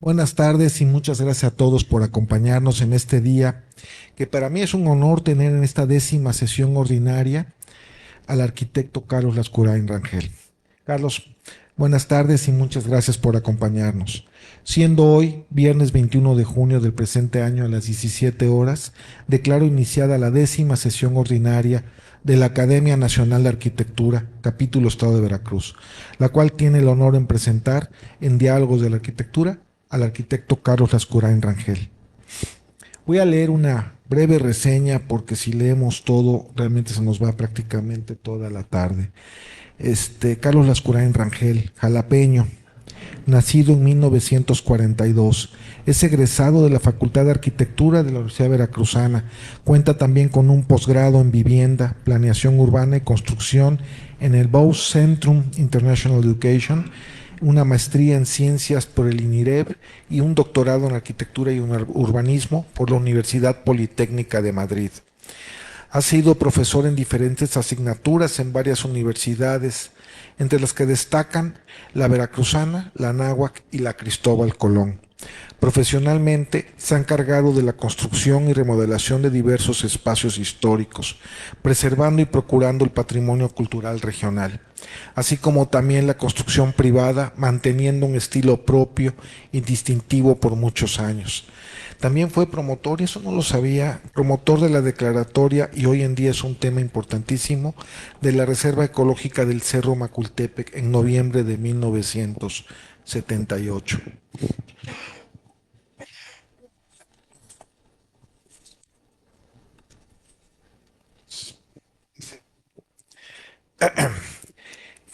Buenas tardes y muchas gracias a todos por acompañarnos en este día, que para mí es un honor tener en esta 10ª sesión ordinaria al arquitecto Carlos Lascurain Rangel. Carlos, buenas tardes y muchas gracias por acompañarnos. Siendo hoy viernes 21 de junio del presente año a las 17 horas, declaro iniciada la 10ª sesión ordinaria de la Academia Nacional de Arquitectura, capítulo Estado de Veracruz, la cual tiene el honor en presentar en Diálogos de la Arquitectura al arquitecto Carlos Lascurain Rangel. Voy a leer una breve reseña porque si leemos todo realmente se nos va prácticamente toda la tarde. Carlos Lascurain Rangel, jalapeño, nacido en 1942. Es egresado de la Facultad de Arquitectura de la Universidad Veracruzana. Cuenta también con un posgrado en vivienda, planeación urbana y construcción en el Bose Centrum International Education, una maestría en ciencias por el INIREB y un doctorado en arquitectura y urbanismo por la Universidad Politécnica de Madrid. Ha sido profesor en diferentes asignaturas en varias universidades, entre las que destacan la Veracruzana, la Anáhuac y la Cristóbal Colón. Profesionalmente se ha encargado de la construcción y remodelación de diversos espacios históricos, preservando y procurando el patrimonio cultural regional, así como también la construcción privada, manteniendo un estilo propio y distintivo por muchos años. También fue promotor, y eso no lo sabía, promotor de la declaratoria, y hoy en día es un tema importantísimo, de la Reserva Ecológica del Cerro Macultepec en noviembre de 1978.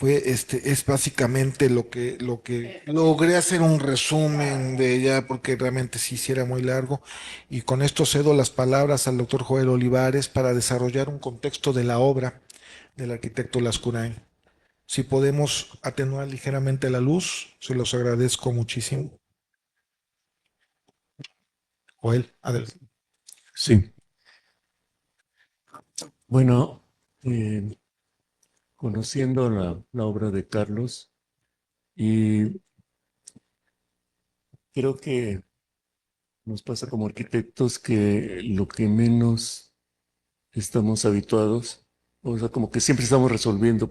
Es básicamente lo que logré hacer un resumen de ella, porque realmente sí hiciera muy largo, y con esto cedo las palabras al doctor Joel Olivares para desarrollar un contexto de la obra del arquitecto Lascurain. Si podemos atenuar ligeramente la luz, se los agradezco muchísimo. Joel, adelante. Sí, bueno, eh, conociendo la obra de Carlos, y creo que nos pasa como arquitectos que lo que menos estamos habituados, o sea, como que siempre estamos resolviendo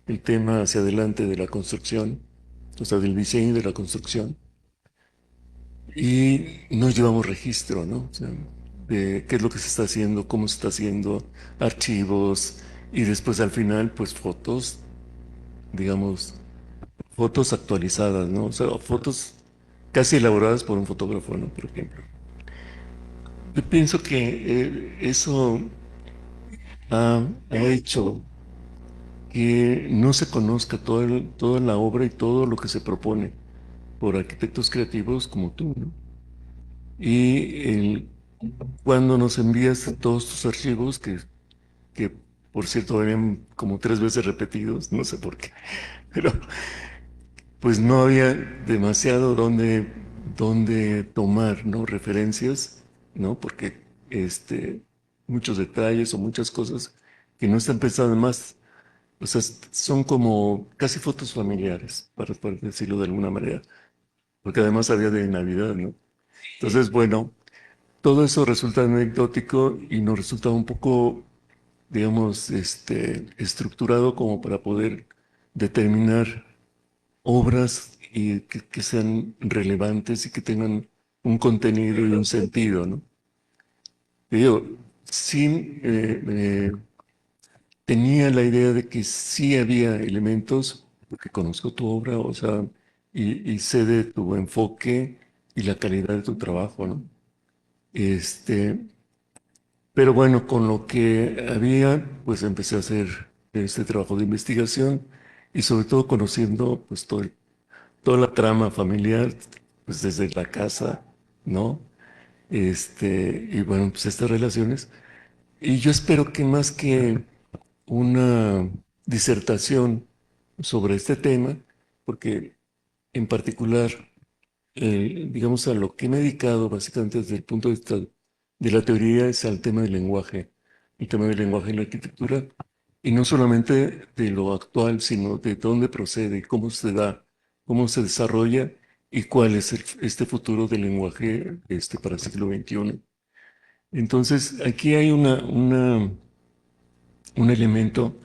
el tema hacia adelante de la construcción, o sea, del diseño de la construcción, y no llevamos registro, ¿no? O sea, de qué es lo que se está haciendo, cómo se está haciendo, archivos, y después al final, pues fotos, digamos, fotos actualizadas, ¿no? O sea, fotos casi elaboradas por un fotógrafo, ¿no? Por ejemplo. Yo pienso que eso ha hecho que no se conozca toda la obra y todo lo que se propone por arquitectos creativos como tú, ¿no? Y cuando nos envías todos tus archivos, que por cierto venían como 3 veces repetidos, no sé por qué, pero pues no había demasiado donde tomar, ¿no? Referencias, ¿no? Porque muchos detalles o muchas cosas que no están pensadas más, o sea, son como casi fotos familiares, para decirlo de alguna manera, porque además había de Navidad, ¿no? Entonces, bueno, todo eso resulta anecdótico y nos resulta un poco, digamos, estructurado como para poder determinar obras y que sean relevantes y que tengan un contenido y un sentido, ¿no? Te digo, sí, tenía la idea de que sí había elementos, porque conozco tu obra, o sea, y sé de tu enfoque y la calidad de tu trabajo, ¿no? Este, pero bueno, con lo que había, pues empecé a hacer este trabajo de investigación y sobre todo conociendo pues toda la trama familiar, pues desde la casa, ¿no? Y bueno, pues estas relaciones. Y yo espero que más que una disertación sobre este tema, porque en particular, digamos, a lo que me he dedicado básicamente desde el punto de vista de la teoría es al tema del lenguaje, el tema del lenguaje en la arquitectura, y no solamente de lo actual, sino de dónde procede, cómo se da, cómo se desarrolla y cuál es este futuro del lenguaje para el siglo XXI. Entonces, aquí hay un elemento.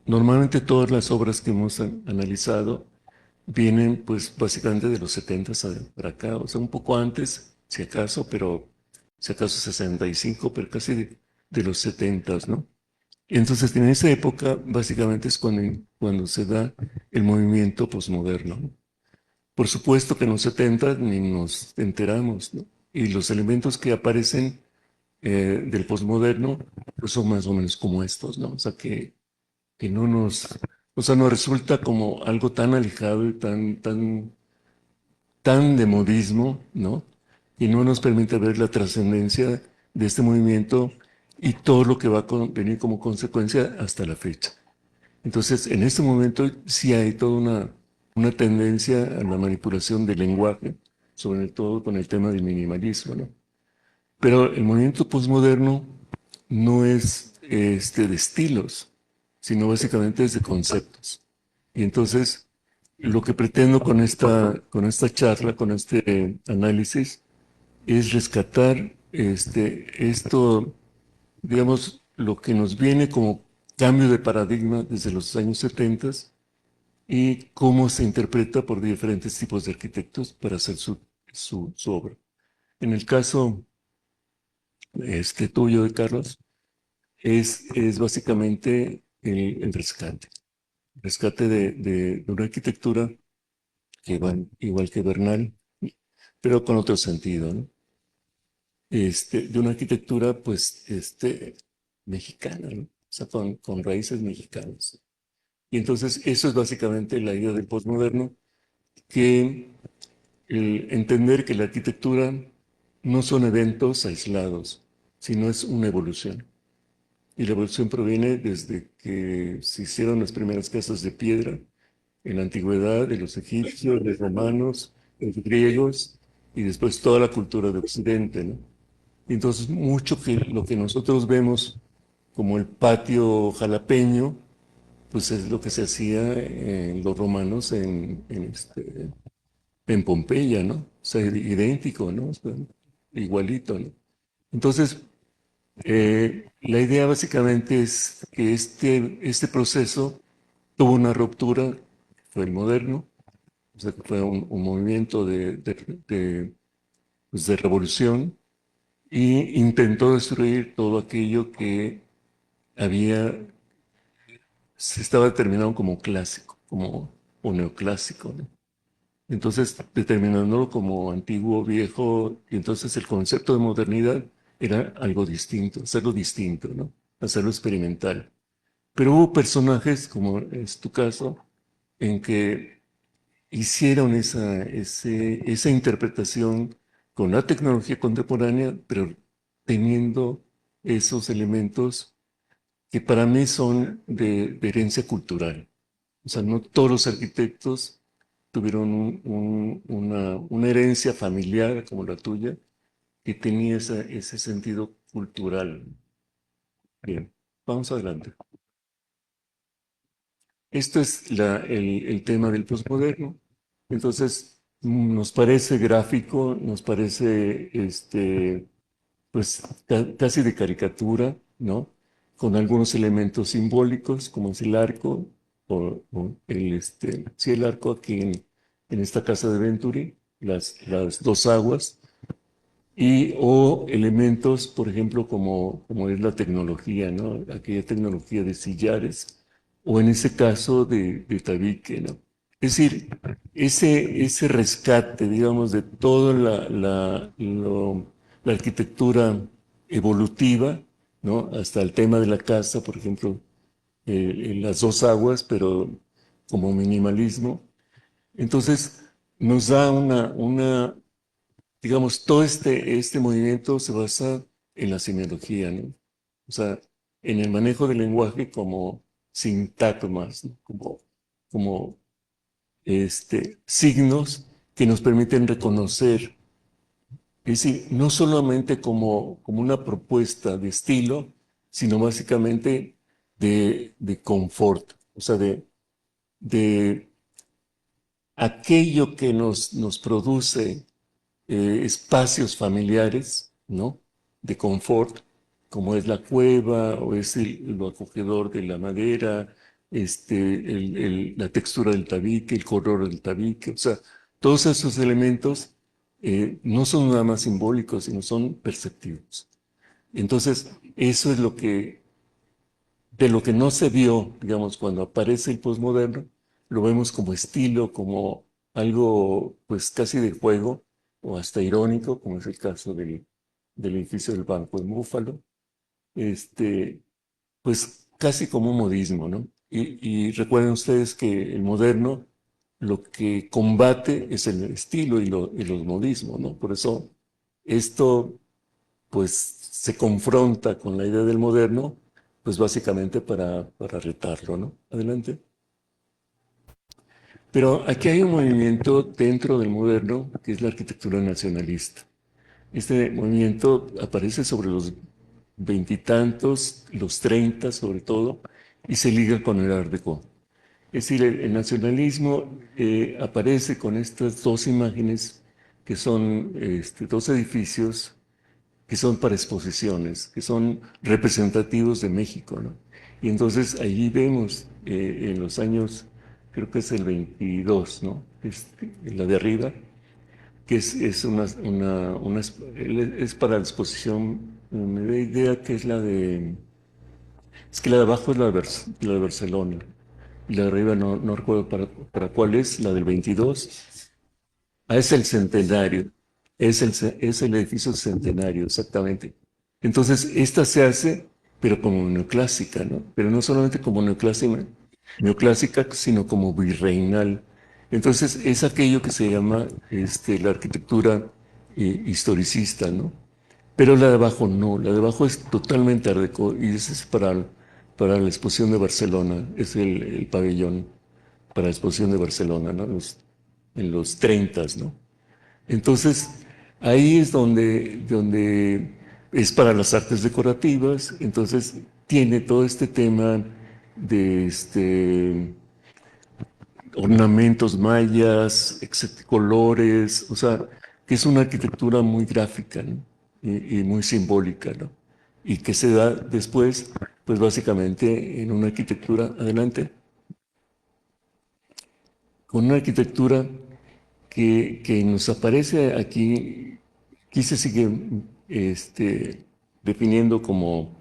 Normalmente todas las obras que hemos analizado vienen pues básicamente de los 70 para acá, o sea, un poco antes, si acaso, pero si acaso 65, pero casi de los 70, ¿no? Entonces, en esa época, básicamente es cuando se da el movimiento posmoderno, ¿no? Por supuesto que en los 70 ni nos enteramos, ¿no? Y los elementos que aparecen del posmoderno pues son más o menos como estos, ¿no? O sea, que no nos, o sea, nos resulta como algo tan alejado y tan de modismo, ¿no? Y no nos permite ver la trascendencia de este movimiento y todo lo que va a venir como consecuencia hasta la fecha. Entonces, en este momento sí hay toda una tendencia a la manipulación del lenguaje, sobre todo con el tema del minimalismo, ¿no? Pero el movimiento postmoderno no es de estilos, sino básicamente es de conceptos. Y entonces, lo que pretendo con esta charla, con este análisis, es rescatar esto, digamos, lo que nos viene como cambio de paradigma desde los años 70 y cómo se interpreta por diferentes tipos de arquitectos para hacer su obra. En el caso tuyo, de Carlos, es básicamente el rescate. Rescate de una arquitectura que va igual que Bernal, pero con otro sentido, ¿no? De una arquitectura, pues, mexicana, ¿no? O sea, con raíces mexicanas. Y entonces, eso es básicamente la idea del postmoderno, que entender que la arquitectura no son eventos aislados, sino es una evolución. Y la evolución proviene desde que se hicieron las primeras casas de piedra en la antigüedad, de los egipcios, de los romanos, de los griegos, y después toda la cultura de Occidente, ¿no? Y entonces mucho que lo que nosotros vemos como el patio jalapeño, pues es lo que se hacía en los romanos en Pompeya, ¿no? O sea, idéntico, ¿no? O sea, igualito, ¿no? Entonces, la idea básicamente es que este proceso tuvo una ruptura, fue el moderno, o sea, que fue un movimiento pues, de revolución y intentó destruir todo aquello que había, se estaba determinado como clásico, como o neoclásico, ¿no? Entonces, determinándolo como antiguo, viejo, y entonces el concepto de modernidad era algo distinto, hacerlo distinto, ¿no? Hacerlo experimental. Pero hubo personajes, como es tu caso, en que hicieron esa interpretación con la tecnología contemporánea, pero teniendo esos elementos que para mí son de herencia cultural. O sea, no todos los arquitectos tuvieron una herencia familiar como la tuya, que tenía ese sentido cultural. Bien, vamos adelante. Esto es el tema del posmoderno. Entonces, nos parece gráfico, nos parece pues casi de caricatura, ¿no? Con algunos elementos simbólicos, como es el arco, o sí, el arco aquí en esta casa de Venturi, las dos aguas, o elementos, por ejemplo, como es la tecnología, ¿no? Aquella tecnología de sillares, o en ese caso de tabique, ¿no? Es decir, ese rescate, digamos, de toda la arquitectura evolutiva, ¿no? Hasta el tema de la casa, por ejemplo, en las dos aguas, pero como minimalismo. Entonces, nos da digamos, todo este movimiento se basa en la semiología, ¿no? O sea, en el manejo del lenguaje como sintagmas, ¿no? Como signos que nos permiten reconocer, es decir, no solamente como una propuesta de estilo, sino básicamente de confort, o sea, de aquello que nos produce espacios familiares, ¿no? De confort, como es la cueva o es lo acogedor de la madera, la textura del tabique, el color del tabique, o sea, todos esos elementos no son nada más simbólicos, sino son perceptivos. Entonces, eso es de lo que no se vio, digamos, cuando aparece el posmoderno, lo vemos como estilo, como algo, pues casi de juego, o hasta irónico, como es el caso del edificio del Banco de Búfalo, este, pues casi como un modismo, ¿no? Y recuerden ustedes que el moderno lo que combate es el estilo y los modismos, ¿no? Por eso esto pues se confronta con la idea del moderno, pues básicamente para retarlo, ¿no? Adelante. Pero aquí hay un movimiento dentro del moderno que es la arquitectura nacionalista. Este movimiento aparece sobre los veintitantos, los 30 sobre todo, y se liga con el Art Deco. Es decir, el nacionalismo aparece con estas dos imágenes que son dos edificios que son para exposiciones, que son representativos de México, ¿no? Y entonces allí vemos en los años, creo que es el 22, ¿no? La de arriba, que es para la exposición, me da idea que es es que la de abajo es la de Barcelona, y la de arriba no recuerdo para cuál es, la del 22. Ah, es el centenario, es el edificio centenario, exactamente. Entonces, esta se hace, pero como neoclásica, ¿no? Pero no solamente como neoclásica, sino como virreinal. Entonces, es aquello que se llama la arquitectura historicista, ¿no? Pero la de abajo no, la de abajo es totalmente art déco y ese es para la exposición de Barcelona, es el pabellón para la exposición de Barcelona, ¿no? En los 30, ¿no? Entonces, ahí es donde es para las artes decorativas, entonces tiene todo este tema de ornamentos mayas, colores, o sea, que es una arquitectura muy gráfica, ¿no? Y muy simbólica, ¿no? Y que se da después, pues básicamente en una arquitectura, adelante, con una arquitectura que nos aparece aquí, aquí se sigue definiendo como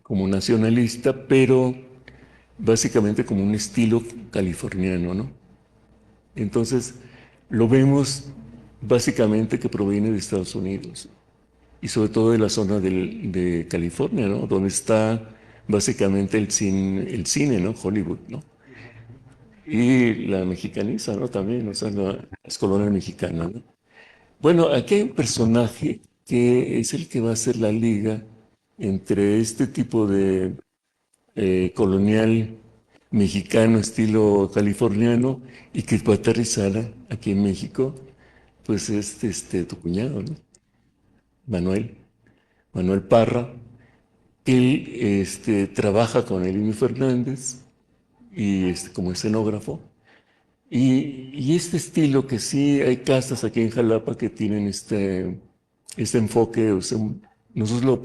nacionalista, pero básicamente como un estilo californiano, ¿no? Entonces, lo vemos básicamente que proviene de Estados Unidos y sobre todo de la zona de California, ¿no? Donde está básicamente el cine, ¿no? Hollywood, ¿no? Y la mexicaniza, ¿no? También, o sea, las colonias mexicanas, ¿no? Bueno, aquí hay un personaje que es el que va a hacer la liga entre este tipo de colonial mexicano estilo californiano y que va a aterrizar aquí en México, pues es tu cuñado, ¿no? Manuel, Manuel Parra. Él trabaja con Elino Fernández y como escenógrafo. Y este estilo que sí hay casas aquí en Jalapa que tienen este enfoque, o sea, nosotros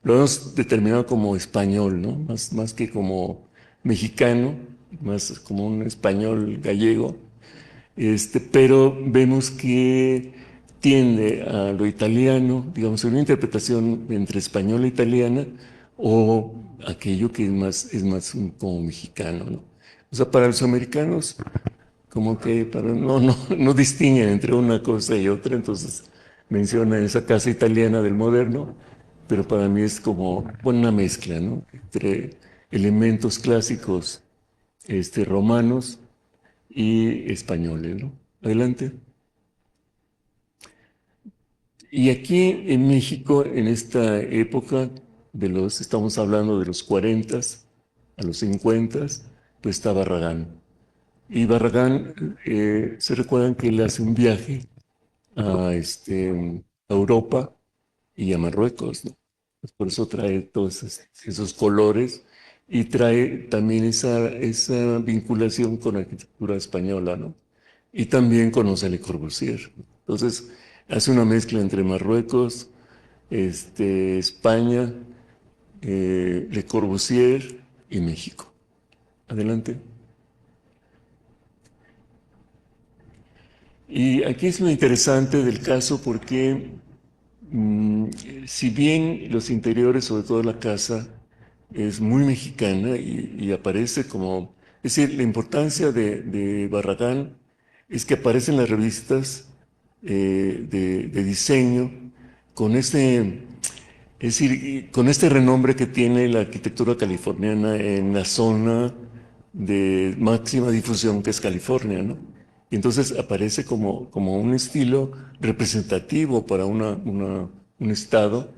lo hemos determinado como español, ¿no? Más que como mexicano, más como un español gallego, pero vemos que tiende a lo italiano, digamos, una interpretación entre española e italiana, o aquello que es más como mexicano, ¿no? O sea, para los americanos como que no distinguen entre una cosa y otra, entonces menciona esa casa italiana del moderno, pero para mí es como una mezcla, ¿no? Entre elementos clásicos romanos y españoles, ¿no? Adelante. Y aquí en México, en esta época estamos hablando de los 40 a los 50, pues está Barragán. Y Barragán, se recuerdan que él hace un viaje a Europa y a Marruecos, ¿no? Pues por eso trae todos esos colores y trae también esa vinculación con la arquitectura española, ¿no? Y también conoce a Le Corbusier. Entonces, hace una mezcla entre Marruecos, España, Le Corbusier y México. Adelante. Y aquí es lo interesante del caso porque mm, si bien los interiores, sobre todo la casa, es muy mexicana y aparece como, es decir, la importancia de Barragán es que aparecen las revistas de diseño con es decir, con este renombre que tiene la arquitectura californiana en la zona de máxima difusión que es California, ¿no? Y entonces aparece como un estilo representativo para un estado,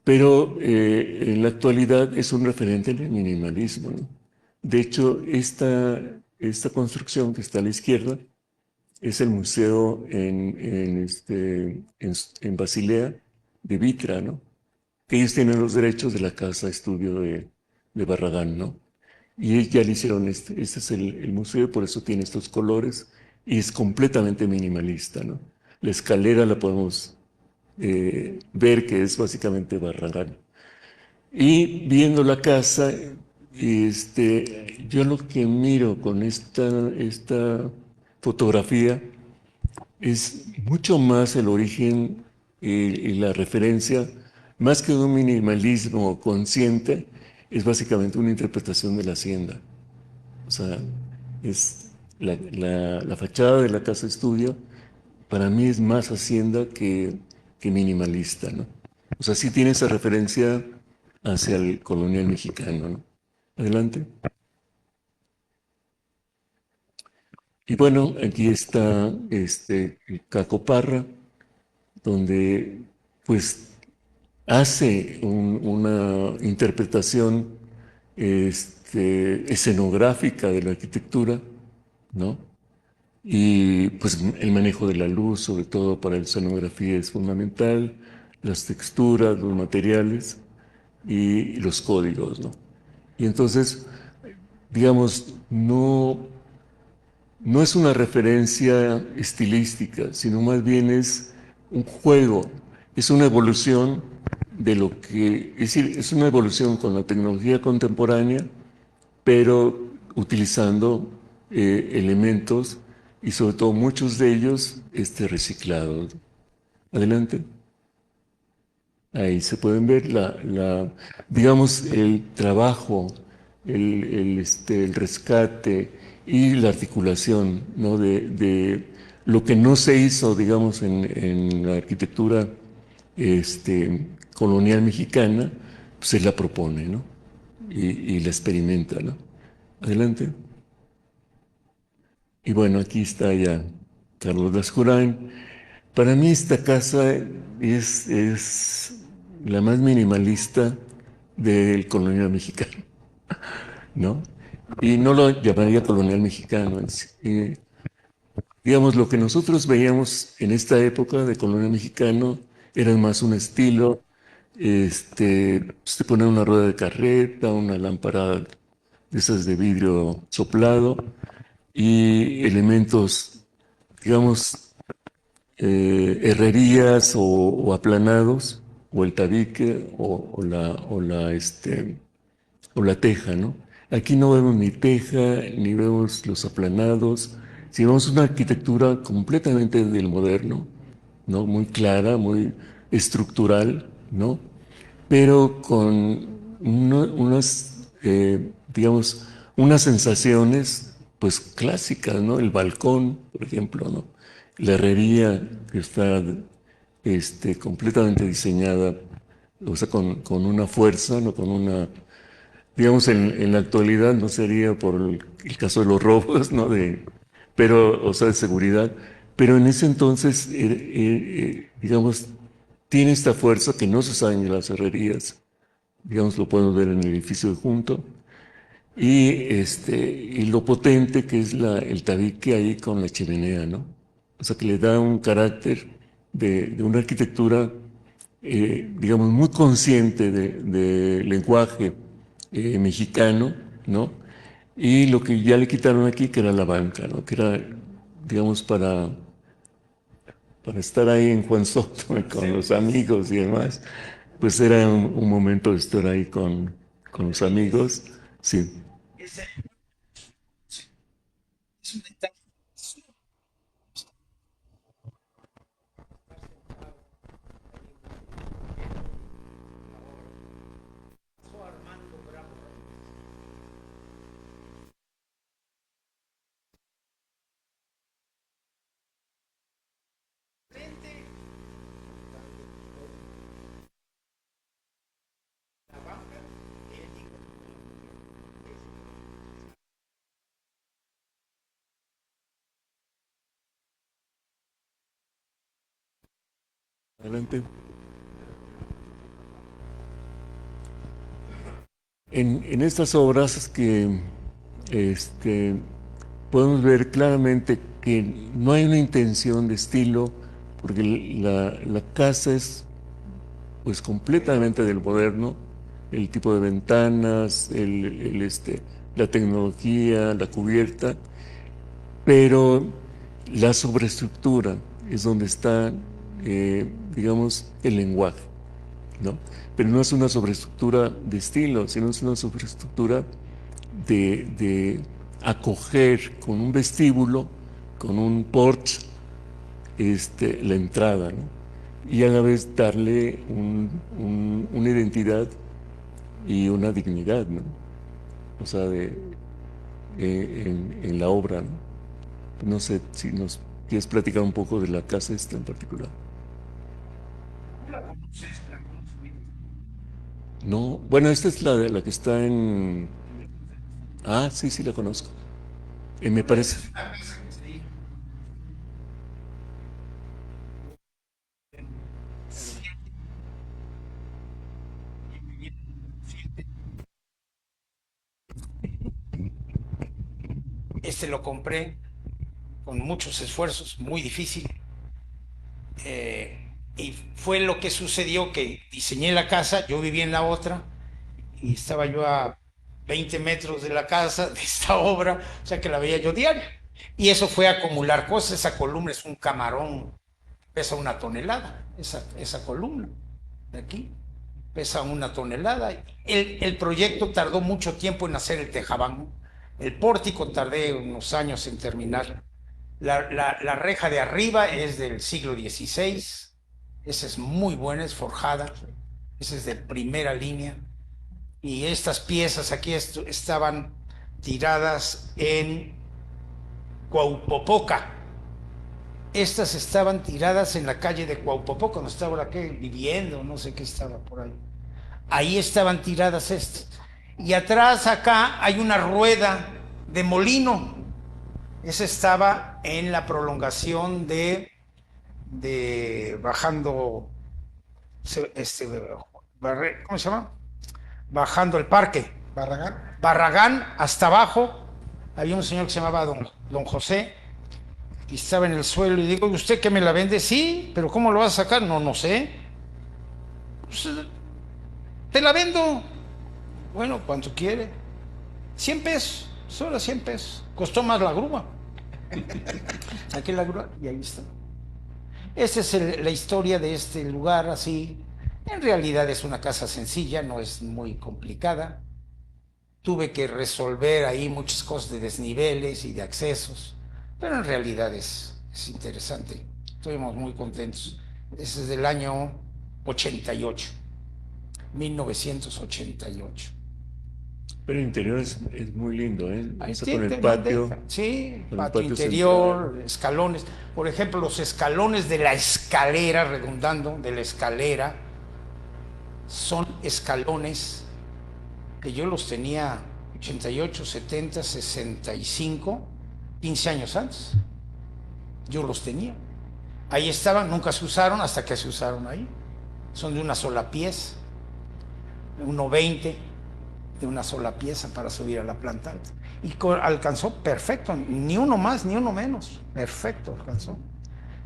pero en la actualidad es un referente del minimalismo, ¿no? De hecho, esta construcción que está a la izquierda es el museo en Basilea de Vitra, ¿no? Que ellos tienen los derechos de la casa estudio de Barragán, ¿no? Y ellos ya le hicieron este es el museo, por eso tiene estos colores y es completamente minimalista, ¿no? La escalera la podemos ver que es básicamente Barragán. Y viendo la casa, yo lo que miro con esta fotografía es mucho más el origen y la referencia, más que un minimalismo consciente, es básicamente una interpretación de la hacienda. O sea, es la fachada de la casa estudio, para mí es más hacienda que minimalista, ¿no? O sea, sí tiene esa referencia hacia el colonial mexicano, ¿no? Adelante. Y bueno, aquí está Caco Parra, donde pues hace una interpretación escenográfica de la arquitectura, ¿no? Y pues el manejo de la luz, sobre todo para la escenografía, es fundamental, las texturas, los materiales y los códigos, ¿no? Y entonces, digamos, no es una referencia estilística, sino más bien es un juego, es una evolución de lo que, es decir, es una evolución con la tecnología contemporánea, pero utilizando elementos y sobre todo muchos de ellos reciclados. Adelante. Ahí se pueden ver digamos, el trabajo, el rescate y la articulación, ¿no? de lo que no se hizo, digamos, en la arquitectura colonial mexicana, pues se la propone, ¿no? Y la experimenta, ¿no? Adelante. Y bueno, aquí está ya Carlos Lascurain. Para mí esta casa es la más minimalista del colonial mexicano, ¿no? Y no lo llamaría colonial mexicano. Digamos, lo que nosotros veíamos en esta época de colonial mexicano era más un estilo, se pone una rueda de carreta, una lámpara de esas de vidrio soplado y elementos, digamos, herrerías o aplanados, o el tabique o la teja, ¿no? Aquí no vemos ni teja, ni vemos los aplanados, sino vemos una arquitectura completamente del moderno, ¿no? Muy clara, muy estructural, ¿no? Pero con digamos, unas sensaciones, pues clásicas, ¿no? El balcón, por ejemplo, ¿no? La herrería que está completamente diseñada, o sea, con una fuerza, ¿no? Con una, digamos, en la actualidad no sería por el caso de los robos, ¿no? Pero, o sea, de seguridad. Pero en ese entonces, digamos, tiene esta fuerza que no se sabe en las herrerías. Digamos, lo podemos ver en el edificio de junto. Y lo potente que es el tabique ahí con la chimenea, ¿no? O sea, que le da un carácter de una arquitectura, digamos, muy consciente de lenguaje mexicano, ¿no? Y lo que ya le quitaron aquí, que era la banca, ¿no? Que era, digamos, para estar ahí en Juan Soto con los amigos y demás, pues era un momento de estar ahí con los amigos, sí. Adelante. En estas obras que este, podemos ver claramente que no hay una intención de estilo, porque la casa es pues completamente del moderno, el tipo de ventanas, la tecnología, la cubierta, pero la sobreestructura es donde está, digamos, el lenguaje, ¿no? Pero no es una sobreestructura de estilo, sino es una sobreestructura de acoger con un vestíbulo, con un porche, la entrada, ¿no? Y a la vez darle una identidad y una dignidad, ¿no? O sea, en la obra, ¿no? No sé si nos quieres platicar un poco de la casa esta en particular. No, bueno, esta es la que está en... Ah, sí, sí, la conozco. Me parece... Lo compré con muchos esfuerzos, muy difícil. Y fue lo que sucedió que diseñé la casa, yo vivía en la otra y estaba yo a 20 metros de la casa, de esta obra, o sea que la veía yo diario. Y eso fue acumular cosas, esa columna es un camarón, pesa 1 tonelada, esa columna de aquí pesa 1 tonelada. El proyecto tardó mucho tiempo en hacer el tejabán, el pórtico tardé unos años en terminar. La reja de arriba es del siglo XVI, esa es muy buena, es forjada, esa es de primera línea. Y estas piezas aquí estaban tiradas en Cuaupopoca. Estas estaban tiradas en la calle de Cuaupopoca, donde estaba aquí viviendo, no sé qué estaba por ahí. Ahí estaban tiradas estas. Y atrás acá hay una rueda de molino. Esa estaba en la prolongación de bajando, ¿cómo se llama? Bajando el parque. Barragán. Barragán hasta abajo. Había un señor que se llamaba don José y estaba en el suelo y digo, ¿usted qué me la vende? Sí, pero ¿cómo lo vas a sacar? No, no sé. Pues, te la vendo. Bueno, ¿cuánto quiere? 100 pesos. Solo 100 pesos. Costó más la grúa. Saqué la grúa y ahí está. Esa es la historia de este lugar así. En realidad es una casa sencilla, no es muy complicada. Tuve que resolver ahí muchas cosas de desniveles y de accesos, pero en realidad es interesante. Estuvimos muy contentos. Ese es del año 88, 1988. Pero el interior es muy lindo, ¿eh? Ahí O sea, sí, con el te mandé. patio, Sí, con el patio patio interior, central. escalones. Por ejemplo, los escalones de la escalera, redundando, de la escalera, son escalones que yo los tenía 88, 70, 65, 15 años antes. Yo los tenía. Ahí estaban, nunca se usaron hasta que se usaron ahí. Son de una sola pieza, 1,20 de una sola pieza para subir a la planta alta. Y alcanzó perfecto, ni uno más ni uno menos. Perfecto alcanzó.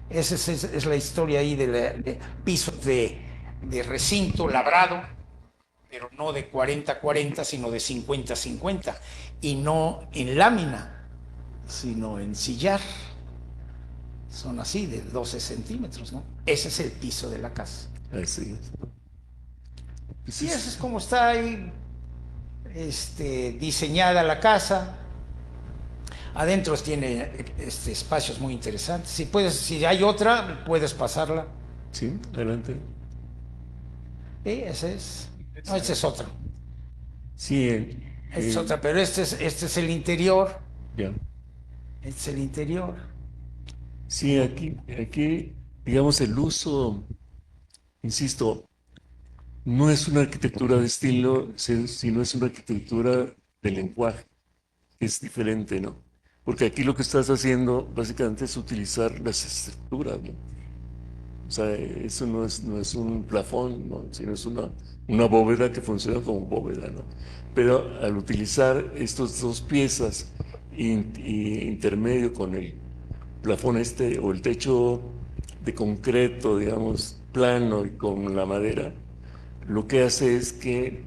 Esa es la historia ahí de pisos de recinto labrado. pero no de 40-40, sino de 50-50, y no en lámina, sino en sillar. Son así, de 12 centímetros, ¿no? Ese es el piso de la casa. Así es. Pues Y eso es como está ahí diseñada la casa. Adentro tiene espacios muy interesantes. Si hay otra, puedes pasarla. sí, adelante. Ese es. No, ese es otro. Sí, Esta es otra, pero este es el interior. ya. Este es el interior. Sí, aquí, digamos, el uso, insisto, no es una arquitectura de estilo, sino es una arquitectura de lenguaje, que es diferente, ¿no? Porque aquí lo que estás haciendo básicamente es utilizar las estructuras, ¿no? O sea, eso no es un plafón, ¿no? Sino es una bóveda que funciona como bóveda, ¿no? Pero al utilizar estas dos piezas intermedio con el plafón o el techo de concreto, digamos, plano y con la madera, lo que hace es que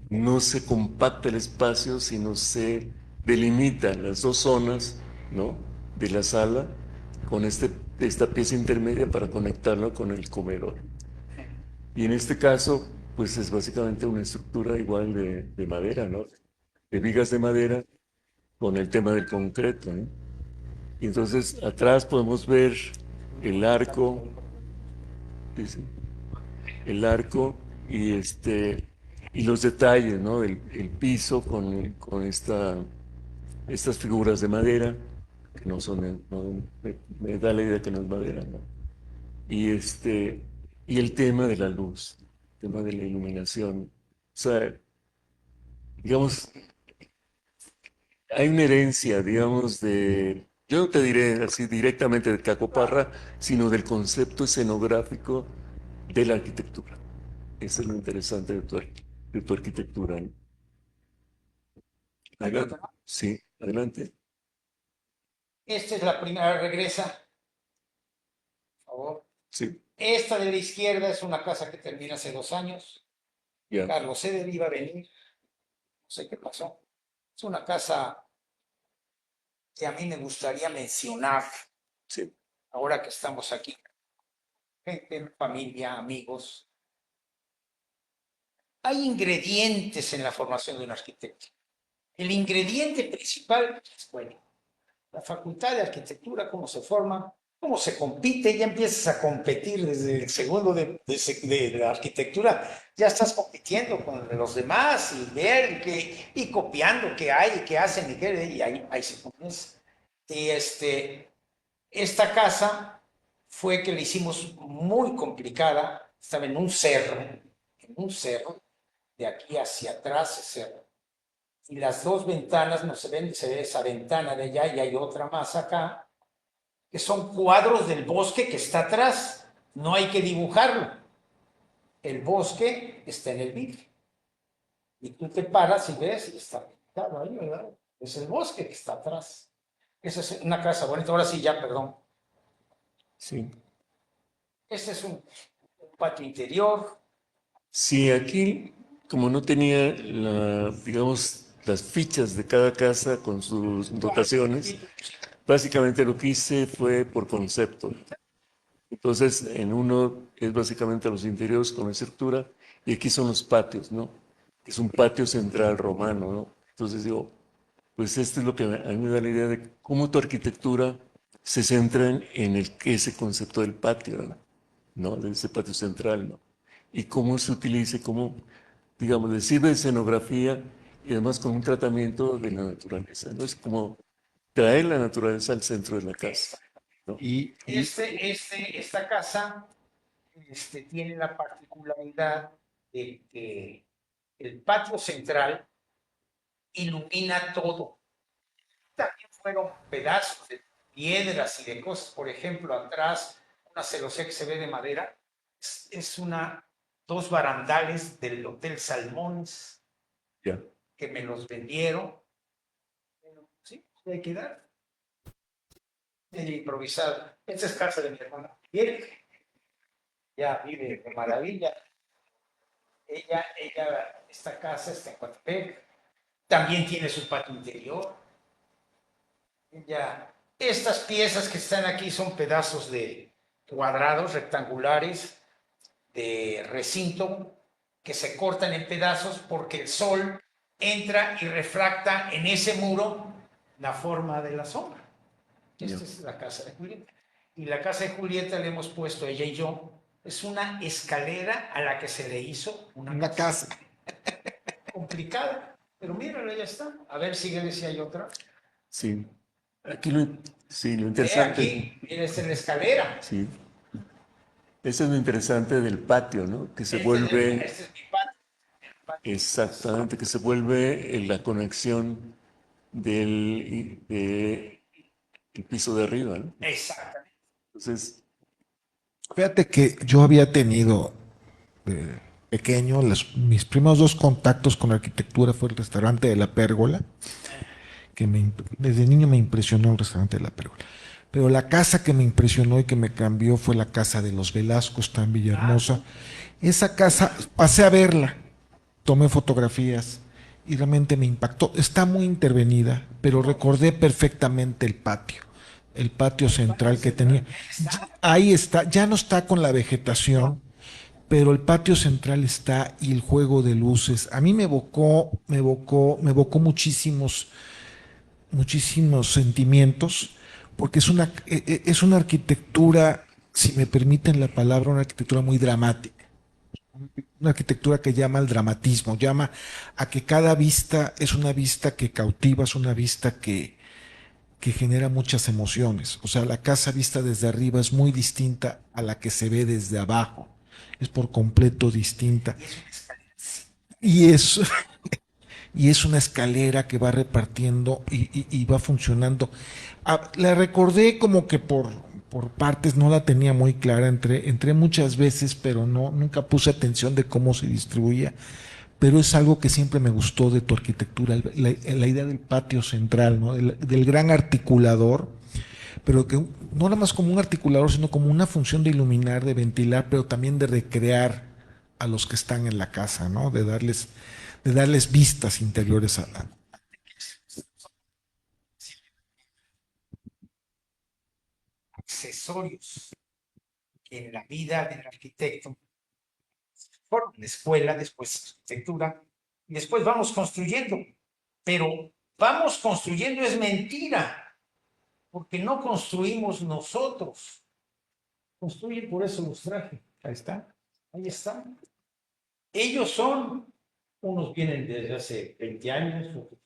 no se compacta el espacio, sino se delimitan las dos zonas, ¿no?, de la sala con esta pieza intermedia para conectarlo con el comedor. Y en este caso, pues es básicamente una estructura igual de madera, ¿no? De vigas de madera con el tema del concreto, ¿no? Y entonces atrás podemos ver el arco, dice, el arco y los detalles, ¿no? El piso con estas figuras de madera, que no son, me da la idea que no es madera, ¿no? Y y el tema de la luz, el tema de la iluminación. O sea, digamos, hay una herencia, digamos, yo no te diré así directamente de Caco Parra, sino del concepto escenográfico de la arquitectura. Eso es lo interesante de tu arquitectura, ¿no? Adelante. Sí, adelante. Esta es la primera, regresa, por favor. Sí, Esta de la izquierda es una casa que termina hace 2 años. ya, Carlos Ceder iba a venir, no sé qué pasó. Es una casa que a mí me gustaría mencionar sí, ahora que estamos aquí. Gente, familia, amigos. Hay ingredientes en la formación de un arquitecto. El ingrediente principal es, bueno, la facultad de arquitectura, cómo se forma, cómo se compite, ya empiezas a competir desde el segundo de la arquitectura, ya estás compitiendo con los demás y ver y copiando qué hay, qué hacen y ahí se comienza. Y esta casa fue que le hicimos muy complicada, estaba en un cerro, de aquí hacia atrás ese cerro. Y las dos ventanas, no se ve esa ventana de allá y hay otra más acá, que son cuadros del bosque que está atrás. No hay que dibujarlo. El bosque está en el vidrio. Y tú te paras y ves y está pintado ahí, ¿verdad? Es el bosque que está atrás. Esa es una casa bonita. Ahora sí, ya, perdón. sí. Este es un patio interior. Sí, aquí, como no tenía digamos, las fichas de cada casa con sus dotaciones, básicamente lo que hice fue por concepto. Entonces, en uno es básicamente los interiores con la estructura y aquí son los patios, ¿no? Es un patio central romano, ¿no? Entonces digo, pues esto es lo que a mí me da la idea de cómo tu arquitectura se centra en ese concepto del patio, ¿no? De ese patio central, ¿no? Y cómo se utiliza, cómo, digamos, le sirve de escenografía y además con un tratamiento de la naturaleza, ¿no? Es como traer la naturaleza al centro de la casa, ¿no? Esta casa tiene la particularidad de que el patio central ilumina todo. También fueron pedazos de piedras y de cosas, por ejemplo, atrás, una celosía que se ve de madera, es dos barandales del Hotel Salmones Ya. que me los vendieron. Bueno, sí, hay que dar. Improvisado. Esta es casa de mi hermana. Bien, ya vive de maravilla. Esta casa está en Coatepec, también tiene su patio interior. Estas piezas que están aquí son pedazos de cuadrados rectangulares de recinto que se cortan en pedazos porque el sol entra y refracta en ese muro la forma de la sombra. Esta es la casa de Julieta. Y la casa de Julieta le hemos puesto, ella y yo, es una escalera a la que se le hizo una casa. Complicada, pero míralo, ya está. A ver, síguele si hay otra. Sí. Aquí lo interesante. Aquí, mira, esta es la escalera. Sí. Eso es lo interesante del patio, ¿no? Que se vuelve. Este es mi patio. Exactamente, que se vuelve la conexión del el piso de arriba, ¿no? Exactamente. Entonces, Fíjate que yo había tenido pequeño, mis primeros dos contactos con la arquitectura fue el restaurante de la Pérgola, que desde niño me impresionó el restaurante de la Pérgola. Pero la casa que me impresionó y que me cambió fue la casa de los Velasco, está en Villahermosa. Esa casa, pasé a verla, tomé fotografías y realmente me impactó. Está muy intervenida, pero recordé perfectamente el patio central que tenía. Ahí está, ya no está con la vegetación, pero el patio central está y el juego de luces. A mí me evocó muchísimos sentimientos, porque es una arquitectura, si me permiten la palabra, una arquitectura muy dramática. Una arquitectura que llama al dramatismo, llama a que cada vista es una vista que cautiva, es una vista que genera muchas emociones. O sea, la casa vista desde arriba es muy distinta a la que se ve desde abajo. Es por completo distinta. Y es, y es una escalera que va repartiendo y va funcionando. La recordé como que por partes, no la tenía muy clara, entré muchas veces, pero nunca puse atención de cómo se distribuía. Pero es algo que siempre me gustó de tu arquitectura, la idea del patio central, ¿no? Del gran articulador, pero que no nada más como un articulador, sino como una función de iluminar, de ventilar, pero también de recrear a los que están en la casa, ¿no? De darles vistas interiores a. Accesorios en la vida del arquitecto. Bueno, la escuela, después arquitectura, y después vamos construyendo. Pero vamos construyendo es mentira, porque no construimos nosotros. Construyen, por eso los traje. Ahí está, ahí está. Ellos son, unos vienen desde hace 20 años, otros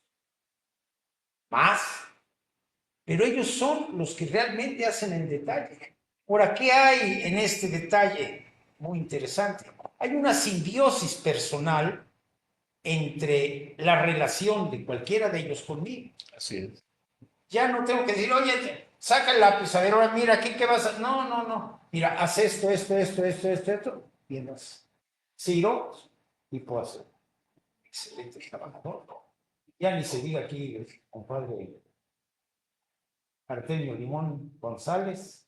más, pero ellos son los que realmente hacen el detalle. Ahora, ¿qué hay en este detalle? Muy interesante. Hay una simbiosis personal entre la relación de cualquiera de ellos conmigo. así es. Ya no tengo que decir, oye, saca el lápiz, a ver, ahora mira, aquí qué vas a... No, no, no. Mira, haz esto. Y entonces, Ciro, y puedo hacer. Excelente trabajador. Ya ni se diga aquí, el compadre Artemio Limón González.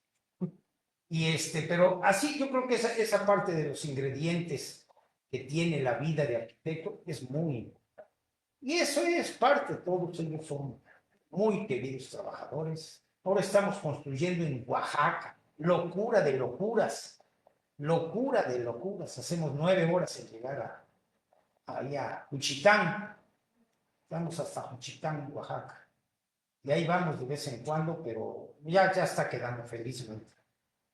Pero así yo creo que esa parte de los ingredientes que tiene la vida de arquitecto es muy importante. Y eso es parte, todos ellos son muy queridos trabajadores. Ahora estamos construyendo en Oaxaca, locura de locuras, hacemos 9 horas en llegar a Juchitán, vamos hasta Juchitán, Oaxaca, y ahí vamos de vez en cuando, pero ya está quedando felizmente.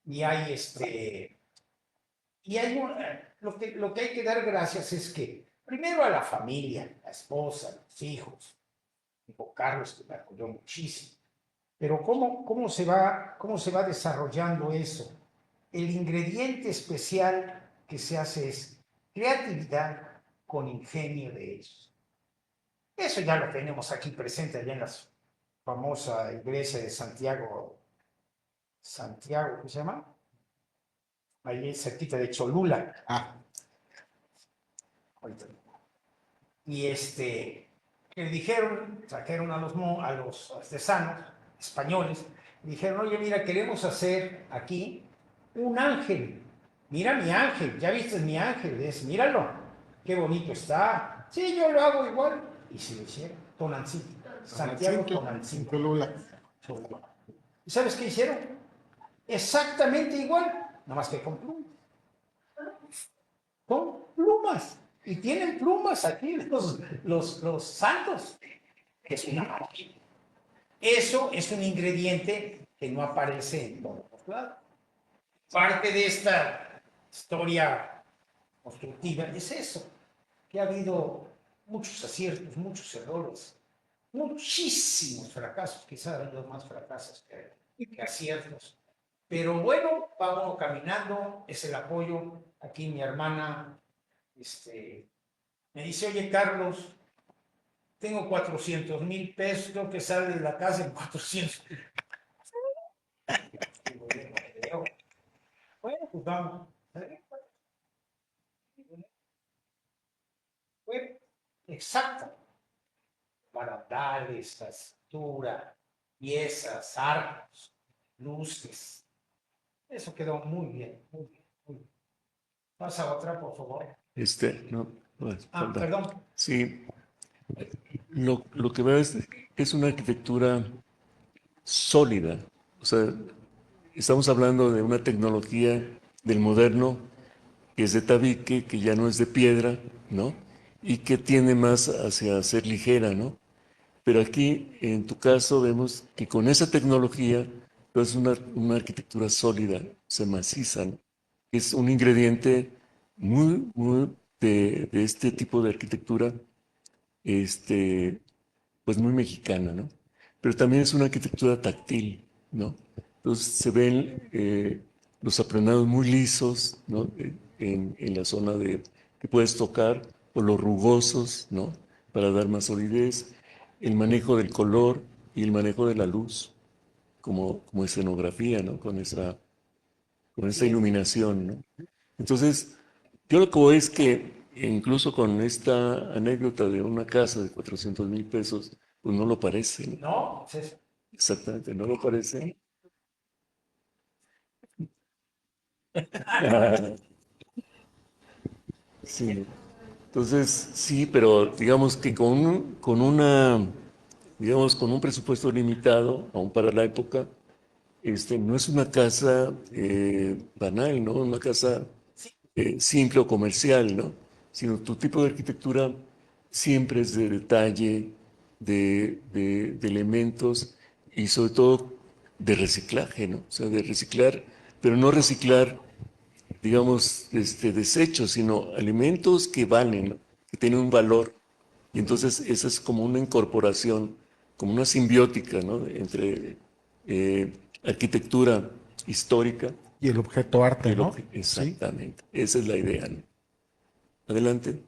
Y hay lo que hay que dar gracias es que primero a la familia, la esposa, los hijos, Hijo Carlos, que me apoyó muchísimo. Pero ¿cómo se va desarrollando eso? El ingrediente especial que se hace es creatividad con ingenio de ellos. Eso ya lo tenemos aquí presente allá en la famosa iglesia de Santiago, ¿cómo se llama? Ahí cerquita de Cholula. Y que dijeron, trajeron a los artesanos españoles, y dijeron, oye, mira, queremos hacer aquí un ángel. Mira mi ángel, ¿ya viste mi ángel? Míralo. qué bonito está. Sí, yo lo hago igual. Y se lo hicieron. Tonantzin. Santiago Tonantzin. ¿Y sabes qué hicieron? Exactamente igual, nada más que con plumas. Con plumas. Y tienen plumas aquí los santos. Es una maravilla. Eso es un ingrediente que no aparece en todos los lados. Parte de esta historia constructiva es eso, que ha habido muchos aciertos, muchos errores, muchísimos fracasos, quizás ha habido más fracasos que aciertos. Pero bueno, vamos caminando, es el apoyo. Aquí mi hermana me dice, oye Carlos, tengo 400,000 pesos, creo que sale de la casa en 400. Bueno, pues vamos. Fue exacta. Barandales, estructura, piezas, arcos, luces. Eso quedó muy bien, muy bien, muy bien. Pasa otra, por favor. No, Perdón. Sí, lo que veo es una arquitectura sólida. O sea, estamos hablando de una tecnología del moderno que es de tabique, que ya no es de piedra, ¿no? Y que tiende más hacia ser ligera, ¿no? Pero aquí, en tu caso, vemos que con esa tecnología es una arquitectura sólida, se maciza, ¿no? Es un ingrediente muy, muy de este tipo de arquitectura, pues muy mexicana, ¿no? Pero también es una arquitectura táctil, ¿no? Entonces se ven los aplanados muy lisos, ¿no? En la zona que puedes tocar, o los rugosos, ¿no? Para dar más solidez, el manejo del color y el manejo de la luz, como escenografía, ¿no? Con esa iluminación, ¿no? Entonces, yo lo que veo es que incluso con esta anécdota de una casa de 400,000 pesos, pues no lo parece, ¿no? No, es eso. Exactamente, no lo parece. Sí. Entonces, sí, pero digamos que con un presupuesto limitado, aún para la época, no es una casa banal, ¿no? Una casa simple o comercial, ¿no? Sino tu tipo de arquitectura siempre es de detalle, de elementos y sobre todo de reciclaje, ¿no? O sea, de reciclar, pero no reciclar, digamos, desechos, sino alimentos que valen, ¿no? Que tienen un valor. Y entonces esa es como una incorporación, como una simbiótica, ¿no? Entre arquitectura histórica Y el objeto y arte, ¿no? Sí. exactamente. Esa es la idea, ¿no? Adelante.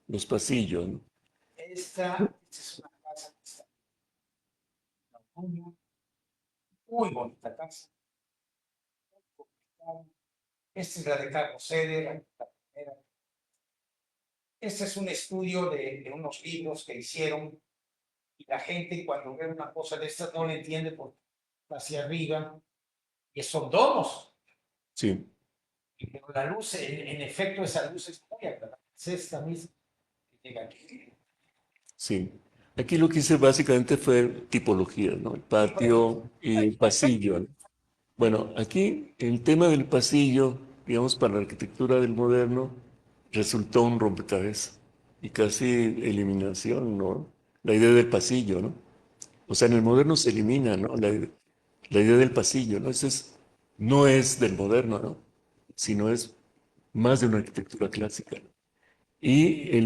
Los pasillos, ¿no? Esta es una casa que está en Otoño, muy bonita casa. Esta es la de Carlos Seder, la primera. Este es un estudio de unos libros que hicieron y la gente cuando ve una cosa de estas no la entiende porque está hacia arriba y son domos. Sí, Pero la luz, en efecto, esa luz es muy agradable. Es esta misma que llega aquí. sí. Aquí lo que hice básicamente fue tipología, ¿no? El patio y el pasillo, ¿no? Bueno, aquí el tema del pasillo, digamos, para la arquitectura del moderno, resultó un rompecabezas y casi eliminación, ¿no? La idea del pasillo, ¿no? O sea, en el moderno se elimina, ¿no? La idea del pasillo, ¿no? No es del moderno, ¿no? Sino es más de una arquitectura clásica, ¿no? Y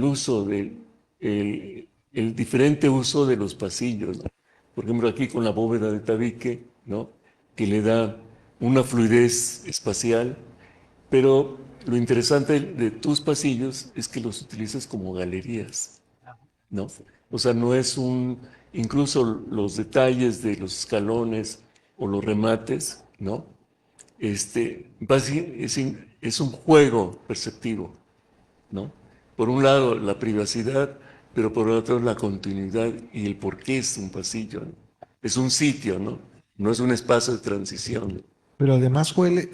el diferente uso de los pasillos, ¿no? Por ejemplo, aquí con la bóveda de tabique, ¿no? Que le da una fluidez espacial, pero lo interesante de tus pasillos es que los utilizas como galerías, ¿no? O sea, no es incluso los detalles de los escalones o los remates, ¿no? Es un juego perceptivo, ¿no? Por un lado, la privacidad, pero por otro, la continuidad y el por qué es un pasillo, ¿no? Es un sitio, ¿no? No es un espacio de transición. Pero además huele,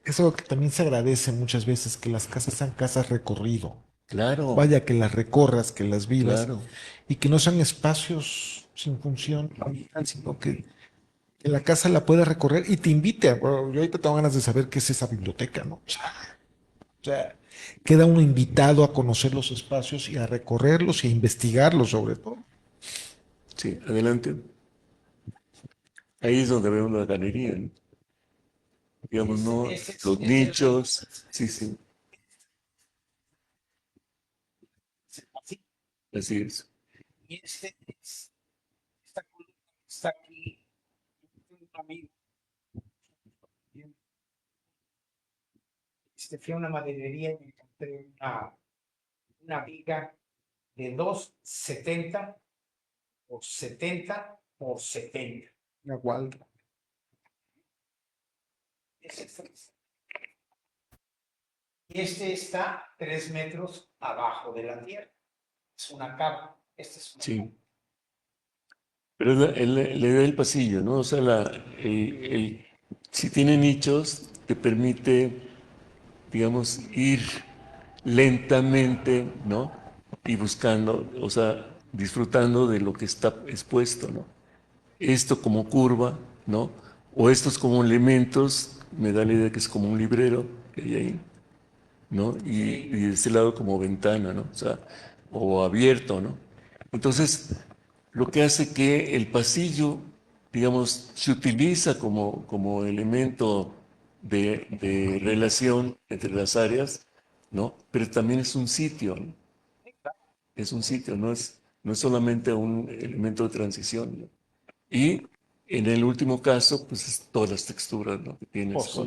es algo que también se agradece muchas veces, que las casas sean casas recorrido. Claro, Vaya, que las recorras, que las vivas, claro. y que no sean espacios sin función, sino que la casa la puedas recorrer y te invite. Bueno, yo ahorita tengo ganas de saber qué es esa biblioteca, ¿no? O sea, queda uno invitado a conocer los espacios y a recorrerlos y a investigarlos sobre todo. Sí, adelante. Ahí es donde vemos la galería, ¿no? Digamos, ¿no? Los nichos. Sí, sí, así es. Y esta columna que está aquí, un amigo, fui a una maderería y me encontré una viga de 2,70 por 70 por 70. Igual. Y este está 3 metros abajo de la tierra. Es una cava. Este es una Sí. Pero es la idea del pasillo, ¿no? O sea, si tiene nichos, te permite, digamos, ir lentamente, ¿no? Y buscando, o sea, disfrutando de lo que está expuesto, ¿no? Esto como curva, ¿no? O estos como elementos, me da la idea que es como un librero que hay ahí, ¿no? Y de este lado como ventana, ¿no? O sea, o abierto, ¿no? Entonces, lo que hace que el pasillo, digamos, se utiliza como elemento de relación entre las áreas, ¿no? Pero también es un sitio, ¿no? Es un sitio, no es solamente un elemento de transición, ¿no? Y en el último caso, pues es todas las texturas, ¿no? Que tienes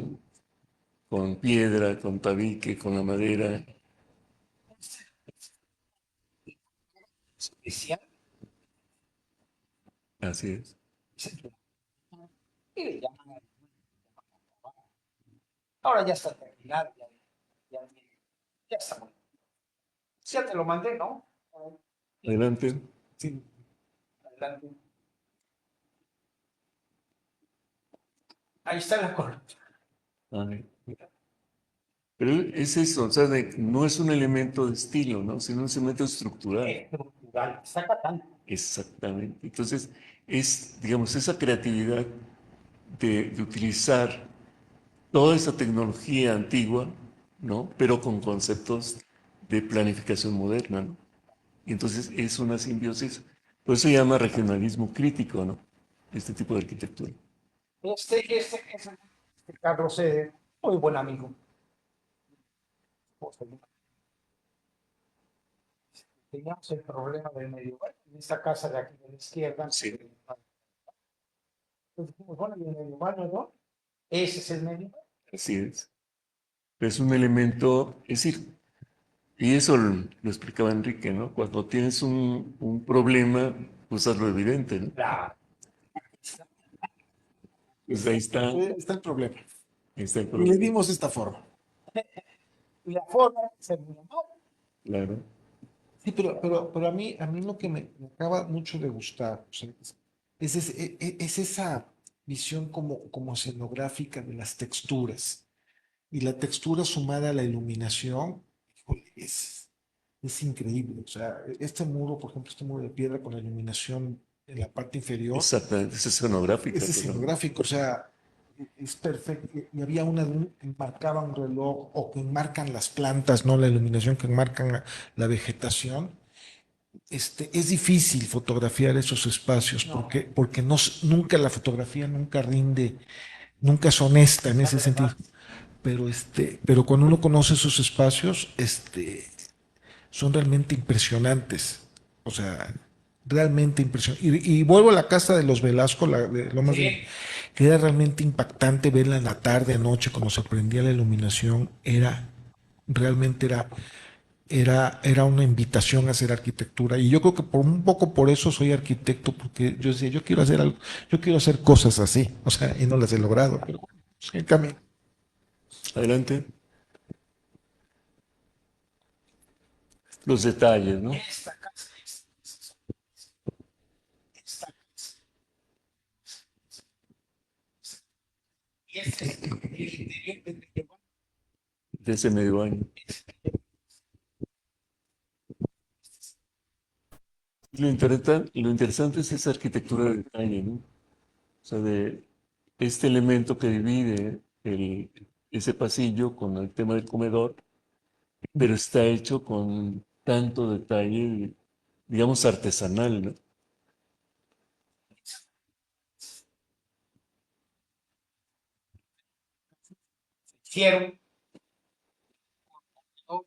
con piedra, con tabique, con la madera. especial. Así es. Y le llaman. Ahora ya está terminado. Ya está bueno. Ya te lo mandé, ¿no? Adelante. Sí. Adelante. Ahí está la columna. Ay. Pero es eso, o sea, no es un elemento de estilo, ¿no? Sino un elemento estructural. Estructural. Está catando. Exactamente. Entonces, es, digamos, esa creatividad de utilizar toda esa tecnología antigua, ¿no? Pero con conceptos de planificación moderna, ¿no? Y entonces es una simbiosis. Por eso se llama regionalismo crítico, ¿no? Este tipo de arquitectura. Este Carlos, muy buen amigo. Teníamos el problema del medio. En esta casa de aquí de la izquierda. Sí. Entonces dijimos, bueno, y el medio baño, ¿no? Ese es el medio. Así es. Es un elemento, es decir, y eso lo explicaba Enrique, ¿no? Cuando tienes un problema, pues haz lo evidente, ¿no? La, Pues ahí está, Ahí está el problema. ahí está el Y le problema. dimos esta forma. y la forma se me llamó. Claro, Sí, pero a mí lo que me acaba mucho de gustar, o sea, es esa visión como escenográfica de las texturas. Y la textura sumada a la iluminación, híjole, es increíble. O sea, este muro, por ejemplo, este muro de piedra con la iluminación en la parte inferior, exactamente, es escenográfica, es pero escenográfico, o sea, es perfecto. Y había una que marcaba un reloj o que enmarcan las plantas, ¿no? La iluminación que enmarcan la vegetación. Es difícil fotografiar esos espacios porque nunca la fotografía nunca rinde, nunca es honesta en ese sentido. Pero cuando uno conoce esos espacios, son realmente impresionantes. O sea, realmente impresionantes. Y vuelvo a la casa de los Velasco, que era realmente impactante verla en la tarde, noche, cuando se prendía la iluminación. Realmente era una invitación a hacer arquitectura. Y yo creo que un poco por eso soy arquitecto, porque yo decía, yo quiero hacer algo, yo quiero hacer cosas así. O sea, y no las he logrado, pero bueno, pues, el camino. adelante. Los detalles, ¿no? Esta casa, esta casa. Y Y este es el interior de Mediobanco. de ese medio año. Lo interesante es esa arquitectura de detalle, ¿no? O sea, de este elemento que divide ese pasillo con el tema del comedor, pero está hecho con tanto detalle, digamos, artesanal, ¿no? Hicieron, ¿no?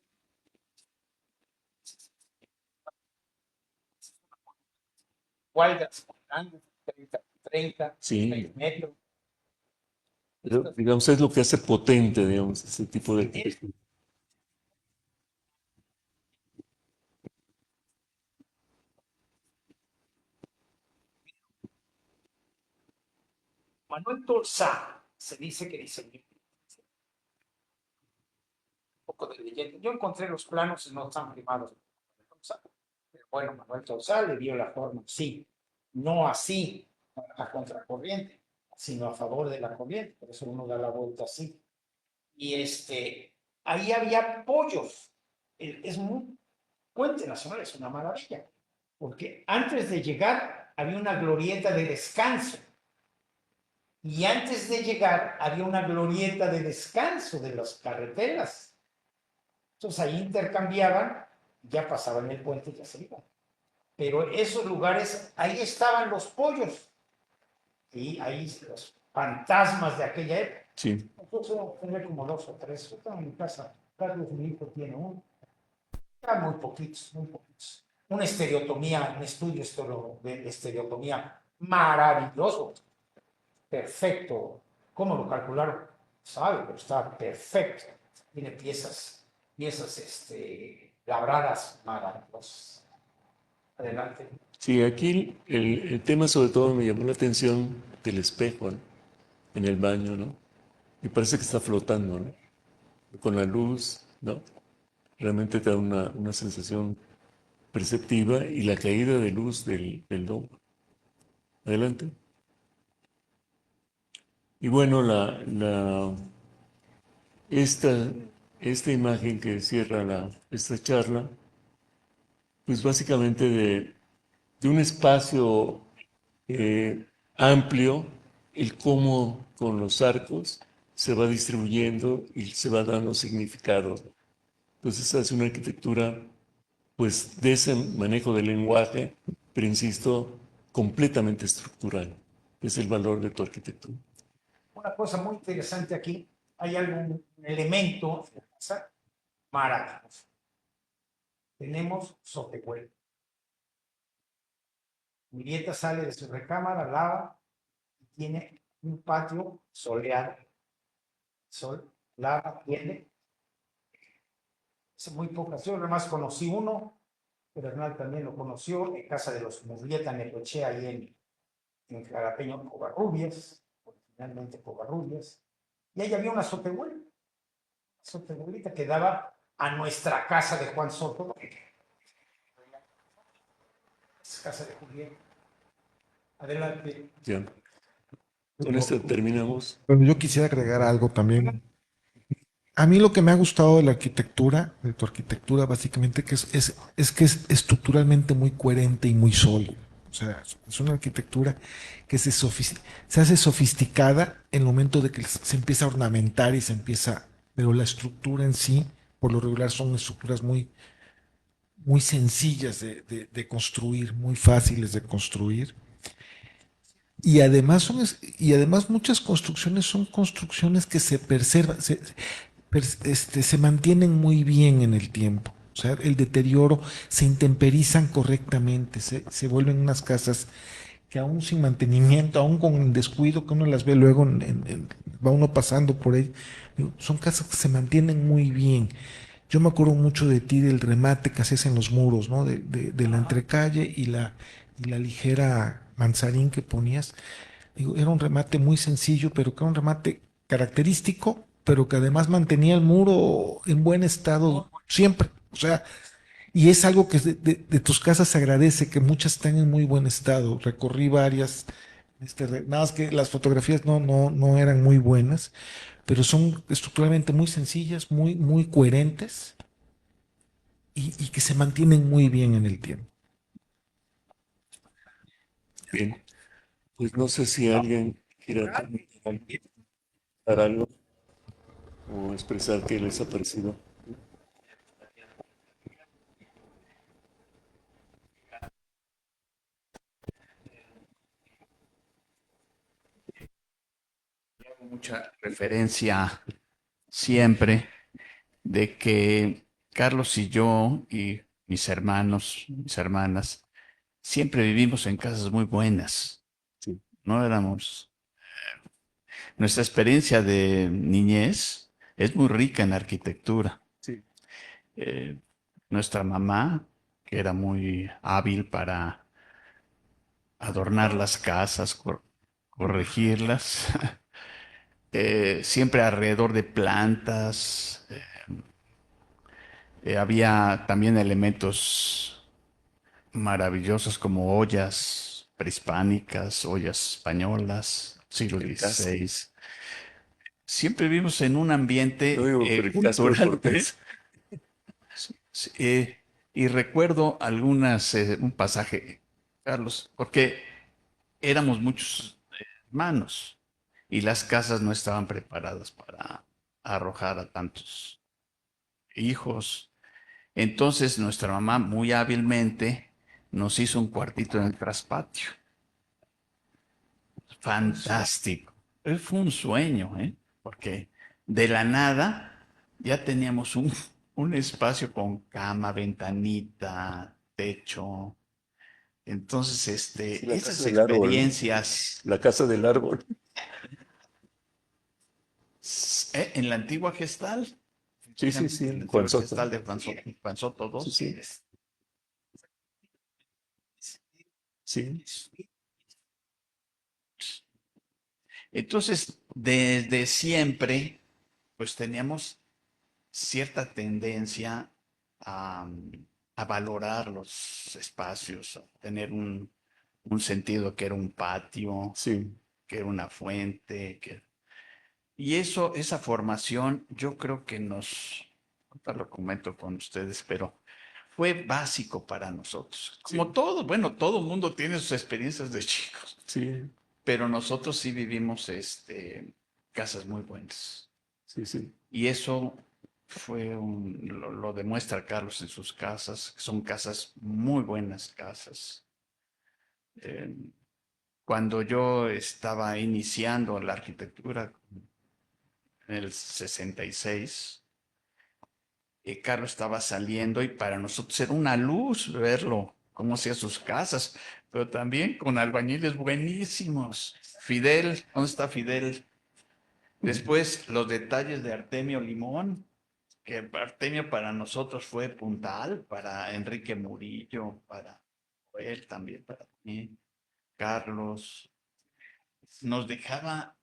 Cuadras grandes, 30 Sí, metros. pero, digamos, es lo que hace potente, digamos, ese tipo de arquitectura. Manuel Tolsá se dice que diseñó un poco de leyenda. Yo encontré los planos y no están primados. Pero bueno, Manuel Tolsá le dio la forma, sí, no así a contracorriente, sino a favor de la corriente, por eso uno da la vuelta así. Y ahí había pollos. Es muy, Puente Nacional es una maravilla, porque antes de llegar había una glorieta de descanso. Y antes de llegar había una glorieta de descanso de las carreteras. Entonces ahí intercambiaban, ya pasaban el puente y ya se iban. Pero esos lugares, ahí estaban los pollos. Y ahí los fantasmas de aquella época. Sí, Nosotros tenemos como 2 o 3. Yo tengo en mi casa. Carlos, mi hijo, tiene uno. Ya muy poquitos, muy poquitos. Una estereotomía, un estudio de estereotomía maravilloso. Perfecto. ¿Cómo lo calcularon? Sabe, pero está perfecto. Tiene piezas labradas maravillosas. Adelante. sí, aquí el tema sobre todo me llamó la atención del espejo, ¿no? En el baño, ¿no? Y parece que está flotando, ¿no? Con la luz, ¿no? Realmente te da una sensación perceptiva y la caída de luz del domo. Adelante. Y bueno, esta, esta imagen que cierra esta charla, pues básicamente de un espacio amplio, el cómo con los arcos se va distribuyendo y se va dando significado. Entonces hace una arquitectura pues de ese manejo del lenguaje, pero insisto, completamente estructural. Es el valor de tu arquitectura. Una cosa muy interesante aquí, hay algún elemento maravilloso. Tenemos sotehuelo. Mi nieta sale de su recámara, lava y tiene un patio soleado. Sol, lava, tiene. Hace muy pocas, yo además conocí uno, pero Hernán también lo conoció, en casa de los Murrieta Necochea, ahí en Jalapeño, Covarrubias, originalmente Covarrubias, y ahí había una sotehuelita que daba a nuestra casa de Juan Soto, casa de Julián. Adelante. Ya. Con esto terminamos. Bueno, yo quisiera agregar algo también. A mí lo que me ha gustado de la arquitectura, de tu arquitectura, básicamente, es que es estructuralmente muy coherente y muy sólida. O sea, es una arquitectura que se hace sofisticada en el momento de que se empieza a ornamentar y se empieza, pero la estructura en sí, por lo regular, son estructuras muy sencillas de construir, muy fáciles de construir. Y además muchas construcciones son construcciones que se preservan, se mantienen muy bien en el tiempo. O sea, el deterioro se intemperizan correctamente, se vuelven unas casas que aún sin mantenimiento, aún con el descuido que uno las ve luego, va uno pasando por ahí, son casas que se mantienen muy bien. Yo me acuerdo mucho de ti, del remate que haces en los muros, ¿no? De la entrecalle y la ligera manzarín que ponías. Digo, era un remate muy sencillo, pero que era un remate característico, pero que además mantenía el muro en buen estado siempre. O sea, y es algo que de tus casas se agradece, que muchas están en muy buen estado. Recorrí varias Nada más que las fotografías no eran muy buenas, pero son estructuralmente muy sencillas, muy coherentes y que se mantienen muy bien en el tiempo. Bien, pues no sé si alguien quiera comentar algo o expresar qué les ha parecido. Mucha referencia siempre de que Carlos y yo y mis hermanos, mis hermanas, siempre vivimos en casas muy buenas. Sí, No éramos. Nuestra experiencia de niñez es muy rica en arquitectura. sí, Eh, Nuestra mamá, que era muy hábil para adornar las casas, corregirlas, siempre alrededor de plantas. Había también elementos maravillosos como ollas prehispánicas, ollas españolas, siglo el casco. XVI. Siempre vivimos en un No ambiente digo, pero el casco de cultural, Cortés. sí, y recuerdo un pasaje, Carlos, porque éramos muchos hermanos y las casas no estaban preparadas para arrojar a tantos hijos. Entonces nuestra mamá muy hábilmente nos hizo un cuartito en el traspatio. Fantástico. Fue un sueño, ¿eh? Porque de la nada ya teníamos un espacio con cama, ventanita, techo. Entonces, Sí, la esas casa del árbol, ¿no? experiencias La casa del árbol. en la antigua Gestal, Sí, sí, efectivamente, en la sí, antigua Juan Soto. Gestal de Juan Soto Sí, II. sí, sí, Entonces, desde siempre, pues teníamos cierta tendencia a, a valorar los espacios, a tener un sentido que era un patio, sí, que era una fuente, y eso, esa formación, yo creo que ahorita lo comento con ustedes, pero fue básico para nosotros. sí, Como todo, bueno, todo mundo tiene sus experiencias de chicos, sí, pero nosotros sí vivimos casas muy buenas. sí, sí. Y eso lo demuestra Carlos en sus casas, que son casas muy buenas casas. Eh, Cuando yo estaba iniciando la arquitectura en el 66, Carlos estaba saliendo y para nosotros era una luz verlo, cómo hacía sus casas, pero también con albañiles buenísimos. Fidel, ¿dónde está Fidel? Después los detalles de Artemio Limón, que Artemio para nosotros fue puntal, para Enrique Murillo, para él también, para mí, Carlos. Nos dejaba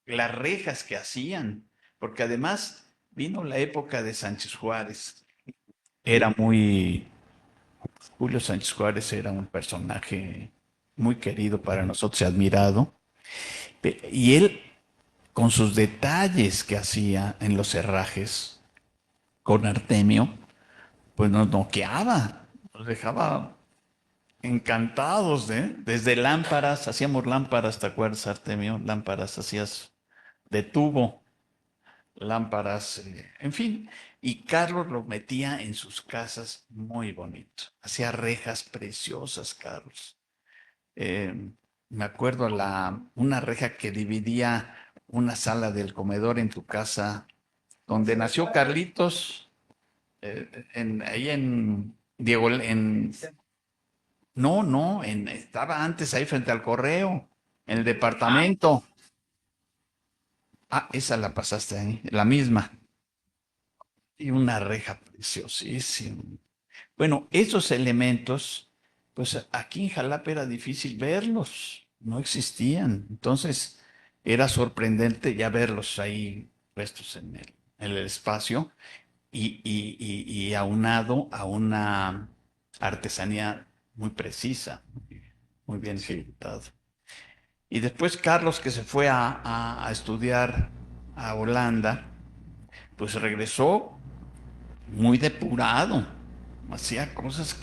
las rejas que hacían, porque además vino la época de Sánchez Juárez. Era Julio Sánchez Juárez era un personaje muy querido para nosotros y admirado. Y él, con sus detalles que hacía en los herrajes con Artemio, pues nos noqueaba, nos dejaba encantados, ¿eh? Desde lámparas, hacíamos lámparas, ¿te acuerdas, Artemio? Lámparas hacías de tubo, lámparas, en fin. Y Carlos lo metía en sus casas muy bonito. Hacía rejas preciosas, Carlos. Eh, Me acuerdo una reja que dividía una sala del comedor en tu casa, donde nació Carlitos, ahí en Diego, no, estaba antes ahí frente al correo, en el departamento. Ah, esa la pasaste ahí, la misma. Y una reja preciosísima. Bueno, esos elementos, pues aquí en Jalapa era difícil verlos, no existían. Entonces era sorprendente ya verlos ahí puestos en el espacio y aunado a una artesanía muy precisa, muy bien Sí. ejecutado. Y después Carlos, que se fue a estudiar a Holanda, pues regresó muy depurado. Hacía cosas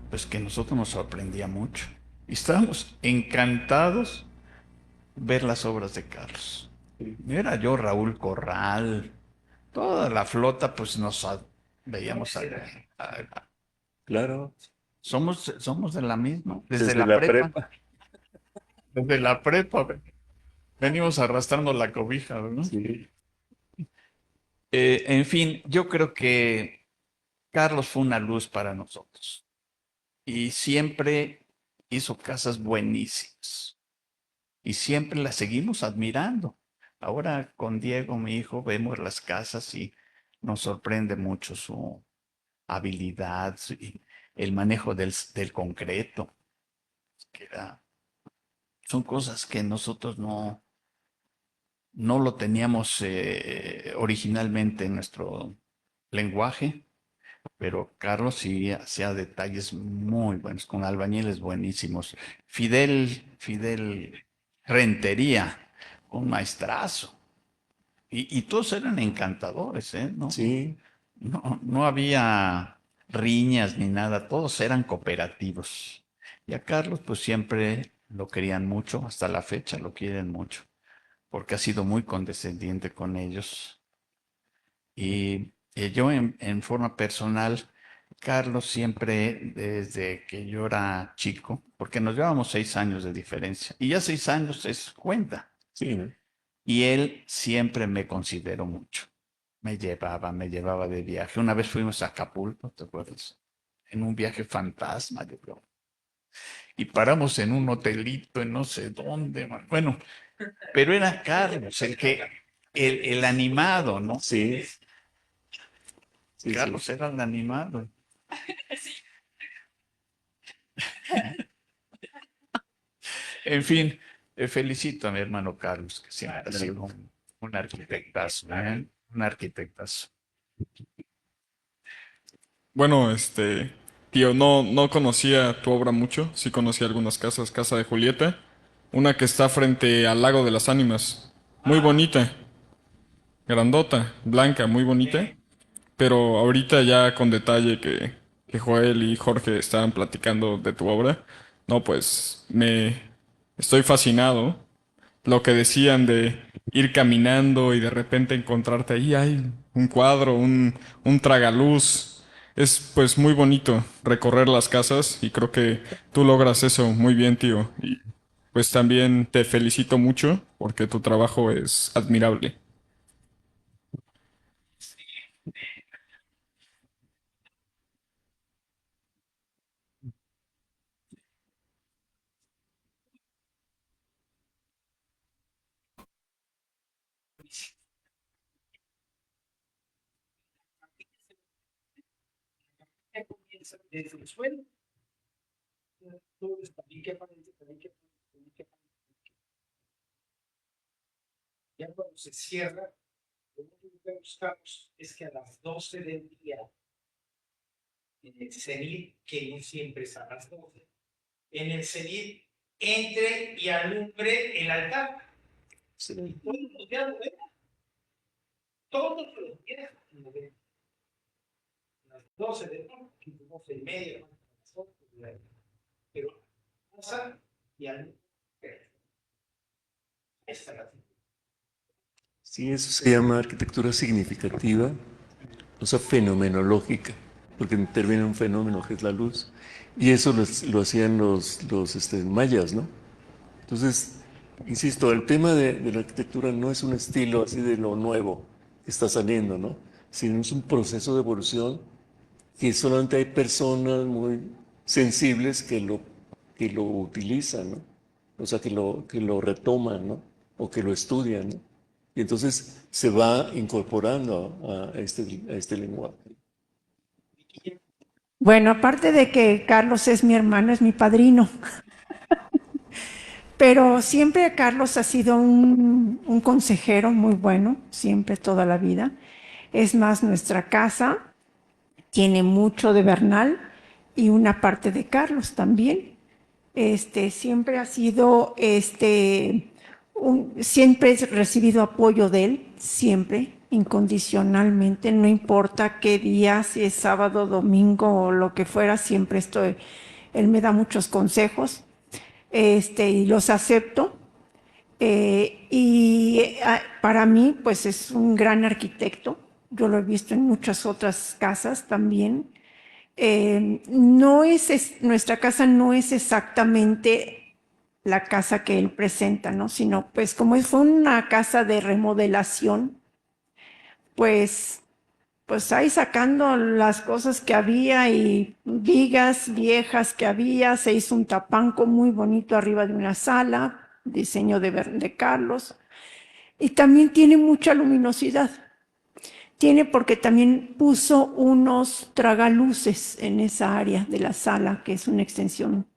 pues que nosotros nos sorprendía mucho. Y estábamos encantados ver las obras de Carlos. Era yo, Raúl Corral, toda la flota, pues veíamos Claro, somos de la misma, desde desde la la prepa. prepa. Desde la prepa venimos arrastrando la cobija, ¿no? Sí, En fin, yo creo que Carlos fue una luz para nosotros y siempre hizo casas buenísimas y siempre las seguimos admirando. Ahora con Diego, mi hijo, vemos las casas y nos sorprende mucho su habilidad y el manejo del concreto, que son cosas que nosotros no lo teníamos originalmente en nuestro lenguaje, pero Carlos sí hacía detalles muy buenos, con albañiles buenísimos. Fidel Rentería, un maestrazo. Y todos eran encantadores, ¿eh? sí, No había riñas ni nada, todos eran cooperativos. Y a Carlos pues siempre lo querían mucho, hasta la fecha lo quieren mucho, porque ha sido muy condescendiente con ellos. Y yo en forma personal, Carlos siempre, desde que yo era chico, porque nos llevamos 6 años de diferencia, y ya 6 años es cuenta, sí, ¿no? y él siempre me consideró mucho. Me llevaba de viaje. Una vez fuimos a Acapulco, ¿te acuerdas? En un viaje fantasma, yo creo. Y paramos en un hotelito en no sé dónde, man. Bueno, pero era Carlos, el animado, ¿no? Sí, sí, sí. Carlos era el animado. En fin, felicito a mi hermano Carlos, que siempre ha sido un arquitectazo, ¿eh? Un arquitectazo. Bueno, tío, no conocía tu obra mucho, sí conocía algunas casas, Casa de Julieta, una que está frente al Lago de las Ánimas, muy bonita, grandota, blanca, muy bonita, pero ahorita ya con detalle que Joel y Jorge estaban platicando de tu obra, no, pues me estoy fascinado. Lo que decían de ir caminando y de repente encontrarte ahí, hay un cuadro, un tragaluz. Es pues muy bonito recorrer las casas y creo que tú logras eso muy bien, tío. Y pues también te felicito mucho porque tu trabajo es admirable. Comienza desde el suelo, todo está bien que aparece, también que ya cuando se cierra, lo único que buscamos es que a las 12 del día, en el cenit, que no siempre es a las 12, en el cenit entre y alumbre el altar. Y todos los días lo ven, todos los días lo ven. A las 12 de la noche, 12:30, a las 8 de la noche. Pero pasa y alumbre. Esta es la Sí, eso se llama arquitectura significativa, o sea, fenomenológica, porque interviene un fenómeno que es la luz. Y eso lo hacían los mayas, ¿no? Entonces, insisto, el tema de la arquitectura no es un estilo así de lo nuevo que está saliendo, ¿no? Sino es un proceso de evolución que solamente hay personas muy sensibles que lo utilizan, ¿no? O sea, que lo retoman, ¿no? O que lo estudian, ¿no? Y entonces se va incorporando a este lenguaje. Bueno, aparte de que Carlos es mi hermano, es mi padrino, pero siempre Carlos ha sido un consejero muy bueno, siempre, toda la vida. Es más, nuestra casa tiene mucho de Bernal y una parte de Carlos también. Siempre ha sido, siempre he recibido apoyo de él, siempre, incondicionalmente, no importa qué día, si es sábado, domingo o lo que fuera, siempre estoy, él me da muchos consejos, y los acepto. Para mí, pues es un gran arquitecto. Yo lo he visto en muchas otras casas también. Nuestra casa no es exactamente la casa que él presenta, ¿no? Sino, pues, como fue una casa de remodelación, pues, pues ahí sacando las cosas que había y vigas viejas que había, se hizo un tapanco muy bonito arriba de una sala, diseño de Carlos, y también tiene mucha luminosidad. Tiene porque también puso unos tragaluces en esa área de la sala, que es una extensión.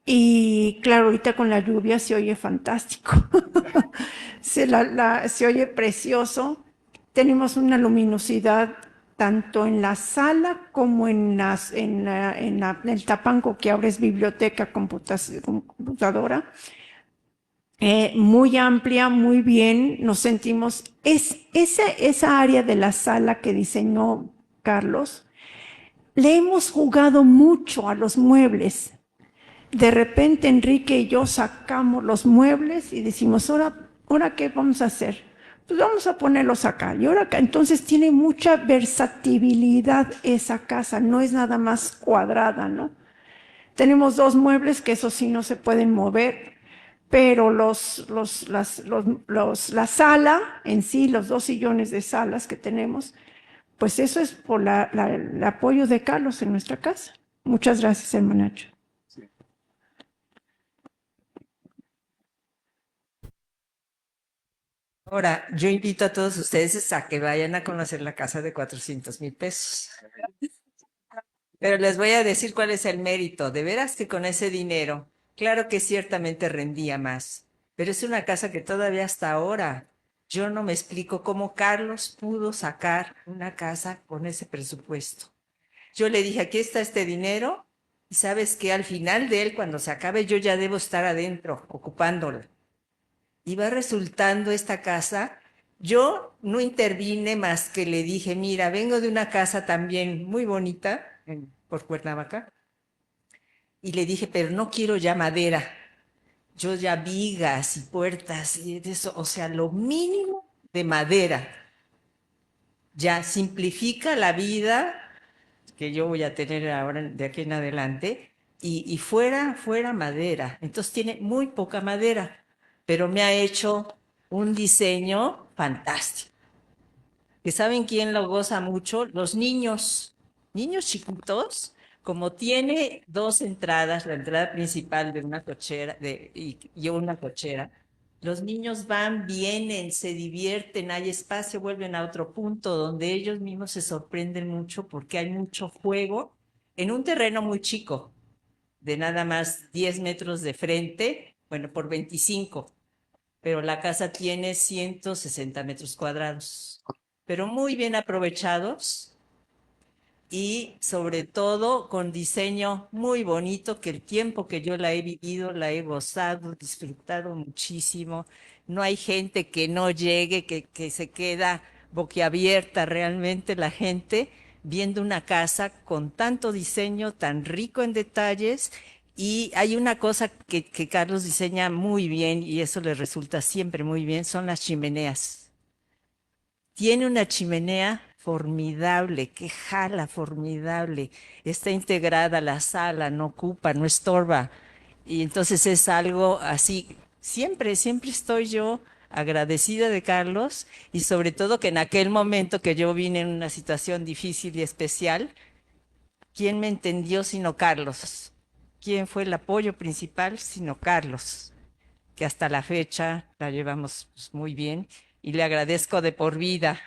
Y claro, ahorita con la lluvia se oye fantástico. Se oye precioso. Tenemos una luminosidad tanto en la sala como en el tapanco que ahora es biblioteca computadora. Muy amplia, muy bien, nos sentimos, esa área de la sala que diseñó Carlos, le hemos jugado mucho a los muebles. De repente Enrique y yo sacamos los muebles y decimos, ¿ahora qué vamos a hacer? Pues vamos a ponerlos acá. Y ahora acá, entonces tiene mucha versatilidad esa casa, no es nada más cuadrada, ¿no? Tenemos dos muebles que eso sí no se pueden mover, pero la sala en sí, los dos sillones de salas que tenemos, pues eso es por el apoyo de Carlos en nuestra casa. Muchas gracias, hermano Nacho. Ahora, yo invito a todos ustedes a que vayan a conocer la casa de 400,000 pesos. Pero les voy a decir cuál es el mérito. De veras que con ese dinero, claro que ciertamente rendía más, pero es una casa que todavía hasta ahora yo no me explico cómo Carlos pudo sacar una casa con ese presupuesto. Yo le dije, aquí está este dinero y sabes que al final de él, cuando se acabe, yo ya debo estar adentro, ocupándola. Y va resultando esta casa. Yo no intervine más que le dije, mira, vengo de una casa también muy bonita por Cuernavaca. Y le dije, pero no quiero ya madera. Yo ya vigas y puertas y de eso, o sea, lo mínimo de madera. Ya simplifica la vida que yo voy a tener ahora de aquí en adelante y fuera madera. Entonces tiene muy poca madera, pero me ha hecho un diseño fantástico. ¿Que saben quién lo goza mucho? Los niños chiquitos, como tiene dos entradas, la entrada principal de una cochera y una cochera, los niños van, vienen, se divierten, hay espacio, vuelven a otro punto donde ellos mismos se sorprenden mucho porque hay mucho juego en un terreno muy chico, de nada más 10 metros de frente, bueno, por 25, pero la casa tiene 160 metros cuadrados, pero muy bien aprovechados y sobre todo con diseño muy bonito, que el tiempo que yo la he vivido, la he gozado, disfrutado muchísimo. No hay gente que no llegue, que se queda boquiabierta realmente la gente viendo una casa con tanto diseño, tan rico en detalles. Y hay una cosa que Carlos diseña muy bien y eso le resulta siempre muy bien, son las chimeneas. Tiene una chimenea formidable, que jala formidable. Está integrada a la sala, no ocupa, no estorba. Y entonces es algo así. Siempre estoy yo agradecida de Carlos y sobre todo que en aquel momento que yo vine en una situación difícil y especial, ¿quién me entendió sino Carlos? ¿Quién fue el apoyo principal sino Carlos? Que hasta la fecha la llevamos pues, muy bien y le agradezco de por vida.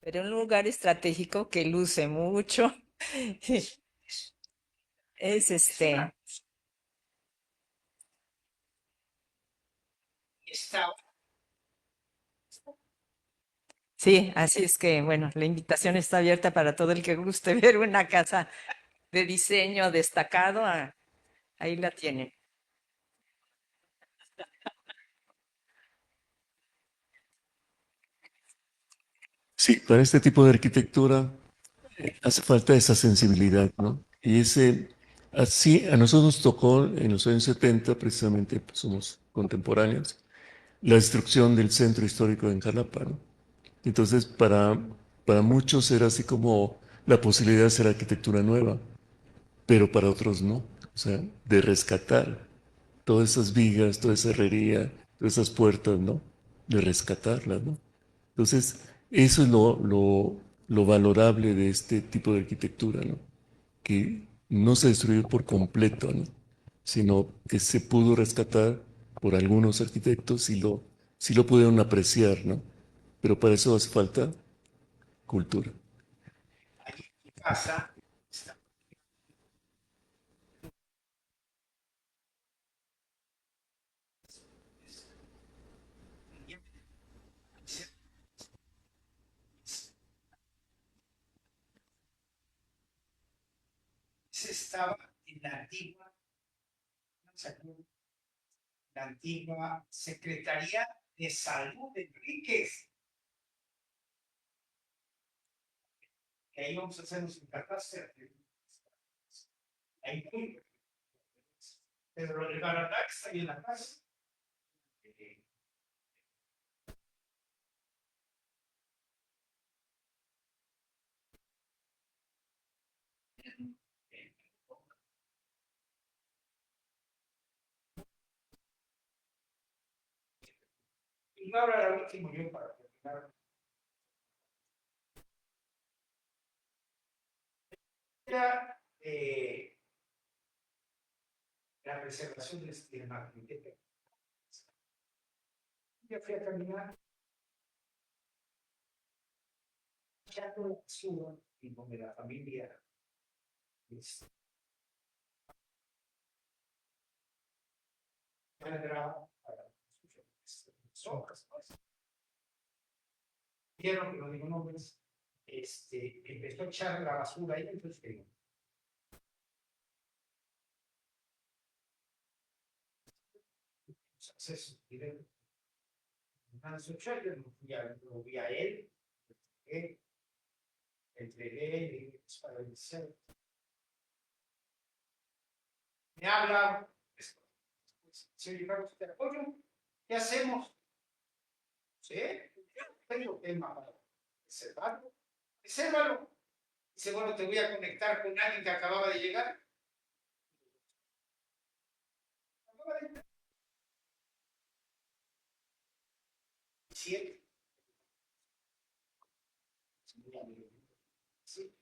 pero en un lugar estratégico que luce mucho. Es Está sí, así es que, bueno, la invitación está abierta para todo el que guste ver una casa de diseño destacado. Ahí la tienen. Sí, para este tipo de arquitectura hace falta esa sensibilidad, ¿no? Y así a nosotros nos tocó en los años 70, precisamente, pues somos contemporáneos, la destrucción del centro histórico de Jalapa, ¿no? Entonces, para muchos era así como la posibilidad de hacer arquitectura nueva, pero para otros no. O sea, de rescatar todas esas vigas, toda esa herrería, todas esas puertas, ¿no? De rescatarlas, ¿no? Entonces, eso es lo valorable de este tipo de arquitectura, ¿no? Que no se destruyó por completo, ¿no? Sino que se pudo rescatar por algunos arquitectos y sí lo pudieron apreciar, ¿no? Pero para eso hace falta cultura. en casa. Se estaba en la antigua Secretaría de Salud de Enríquez. Que ahí vamos a hacernos un catástrofe. Ahí muy. Pero el Baratax está ahí en la casa. Y no habrá el último yo para terminar. Era la preservación del Magnetepe. Yo fui a caminar, echando la basura, y donde la familia para hojas, pues. Vieron que no digo nombres, empezó a echar la basura ahí, entonces que acceso directo. Lo vi a él, entregué, para el liceo. Me habla, señor Ricardo, te apoyo, ¿qué hacemos? Sí, tengo tema para reservarlo, resérvalo. Dice, bueno, te voy a conectar con alguien que acababa de llegar. Sí. Sí.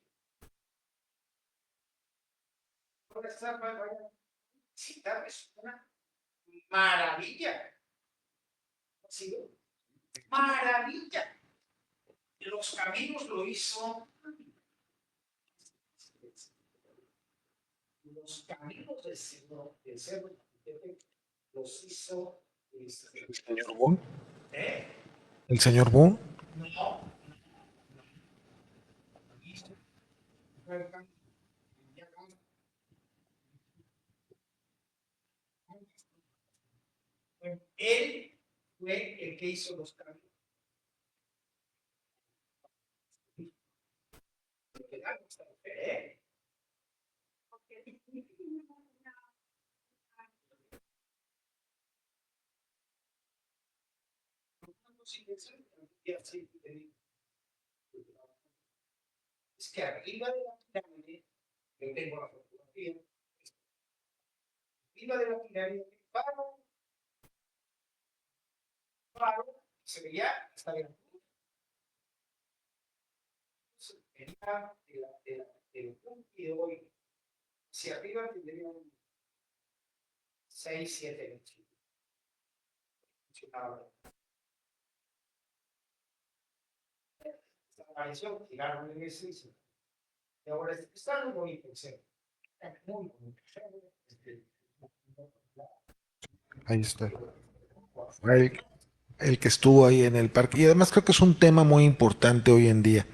Ahora está, sí, es una maravilla. ¿Sí? Maravilla. Los caminos lo hizo. Los caminos del cerro los hizo. ¿El señor Boone? ¿Eh? ¿El señor Boone? No. Él fue el que hizo los cambios. ¿Eh? Es que arriba de la pirámide, yo tengo la fotografía, arriba de la pirámide, paro, se veía hasta el venía del punto y de hoy, hacia arriba tendrían 6, 7 metros. Funcionaba. apareció, tiraron en ese y ahora está muy bonito el centro. Muy bonito. Ahí está. Fue el que estuvo ahí en el parque. Y además creo que es un tema muy importante hoy en día.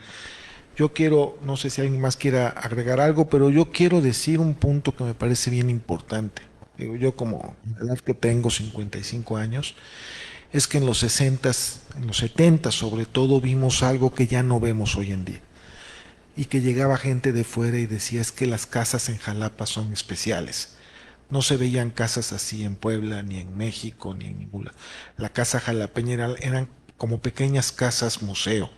Yo quiero, no sé si alguien más quiera agregar algo, pero yo quiero decir un punto que me parece bien importante. Digo, yo como la edad que tengo, 55 años, es que en los 60s, en los 70 sobre todo, vimos algo que ya no vemos hoy en día. Y que llegaba gente de fuera y decía, es que las casas en Jalapa son especiales. No se veían casas así en Puebla, ni en México, ni en ninguna. La casa jalapeña eran como pequeñas casas museo.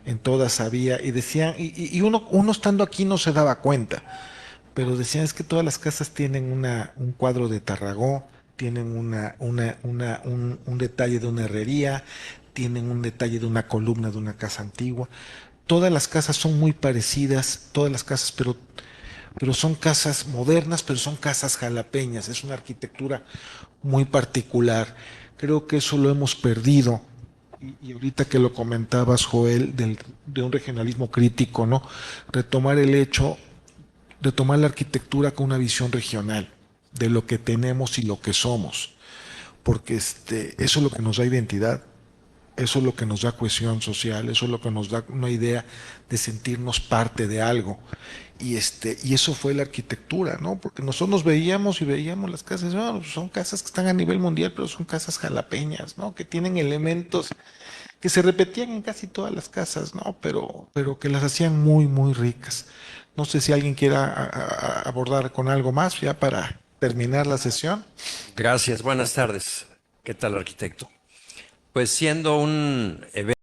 En todas había, y decían, y uno estando aquí no se daba cuenta, pero decían es que todas las casas tienen un cuadro de Tarragó, tienen un detalle de una herrería, tienen un detalle de una columna de una casa antigua. Todas las casas son muy parecidas, todas las casas, pero son casas modernas, pero son casas jalapeñas, es una arquitectura muy particular. Creo que eso lo hemos perdido. Y ahorita que lo comentabas, Joel, de un regionalismo crítico, ¿no? Retomar el hecho, retomar la arquitectura con una visión regional de lo que tenemos y lo que somos, porque eso es lo que nos da identidad. Eso es lo que nos da cohesión social, eso es lo que nos da una idea de sentirnos parte de algo. Y eso fue la arquitectura, ¿no? Porque nosotros nos veíamos y veíamos las casas, no, son casas que están a nivel mundial, pero son casas jalapeñas, ¿no? Que tienen elementos que se repetían en casi todas las casas, ¿no? Pero que las hacían muy, muy ricas. No sé si alguien quiera abordar con algo más ya para terminar la sesión. Gracias, buenas tardes. ¿Qué tal, arquitecto? Pues siendo un evento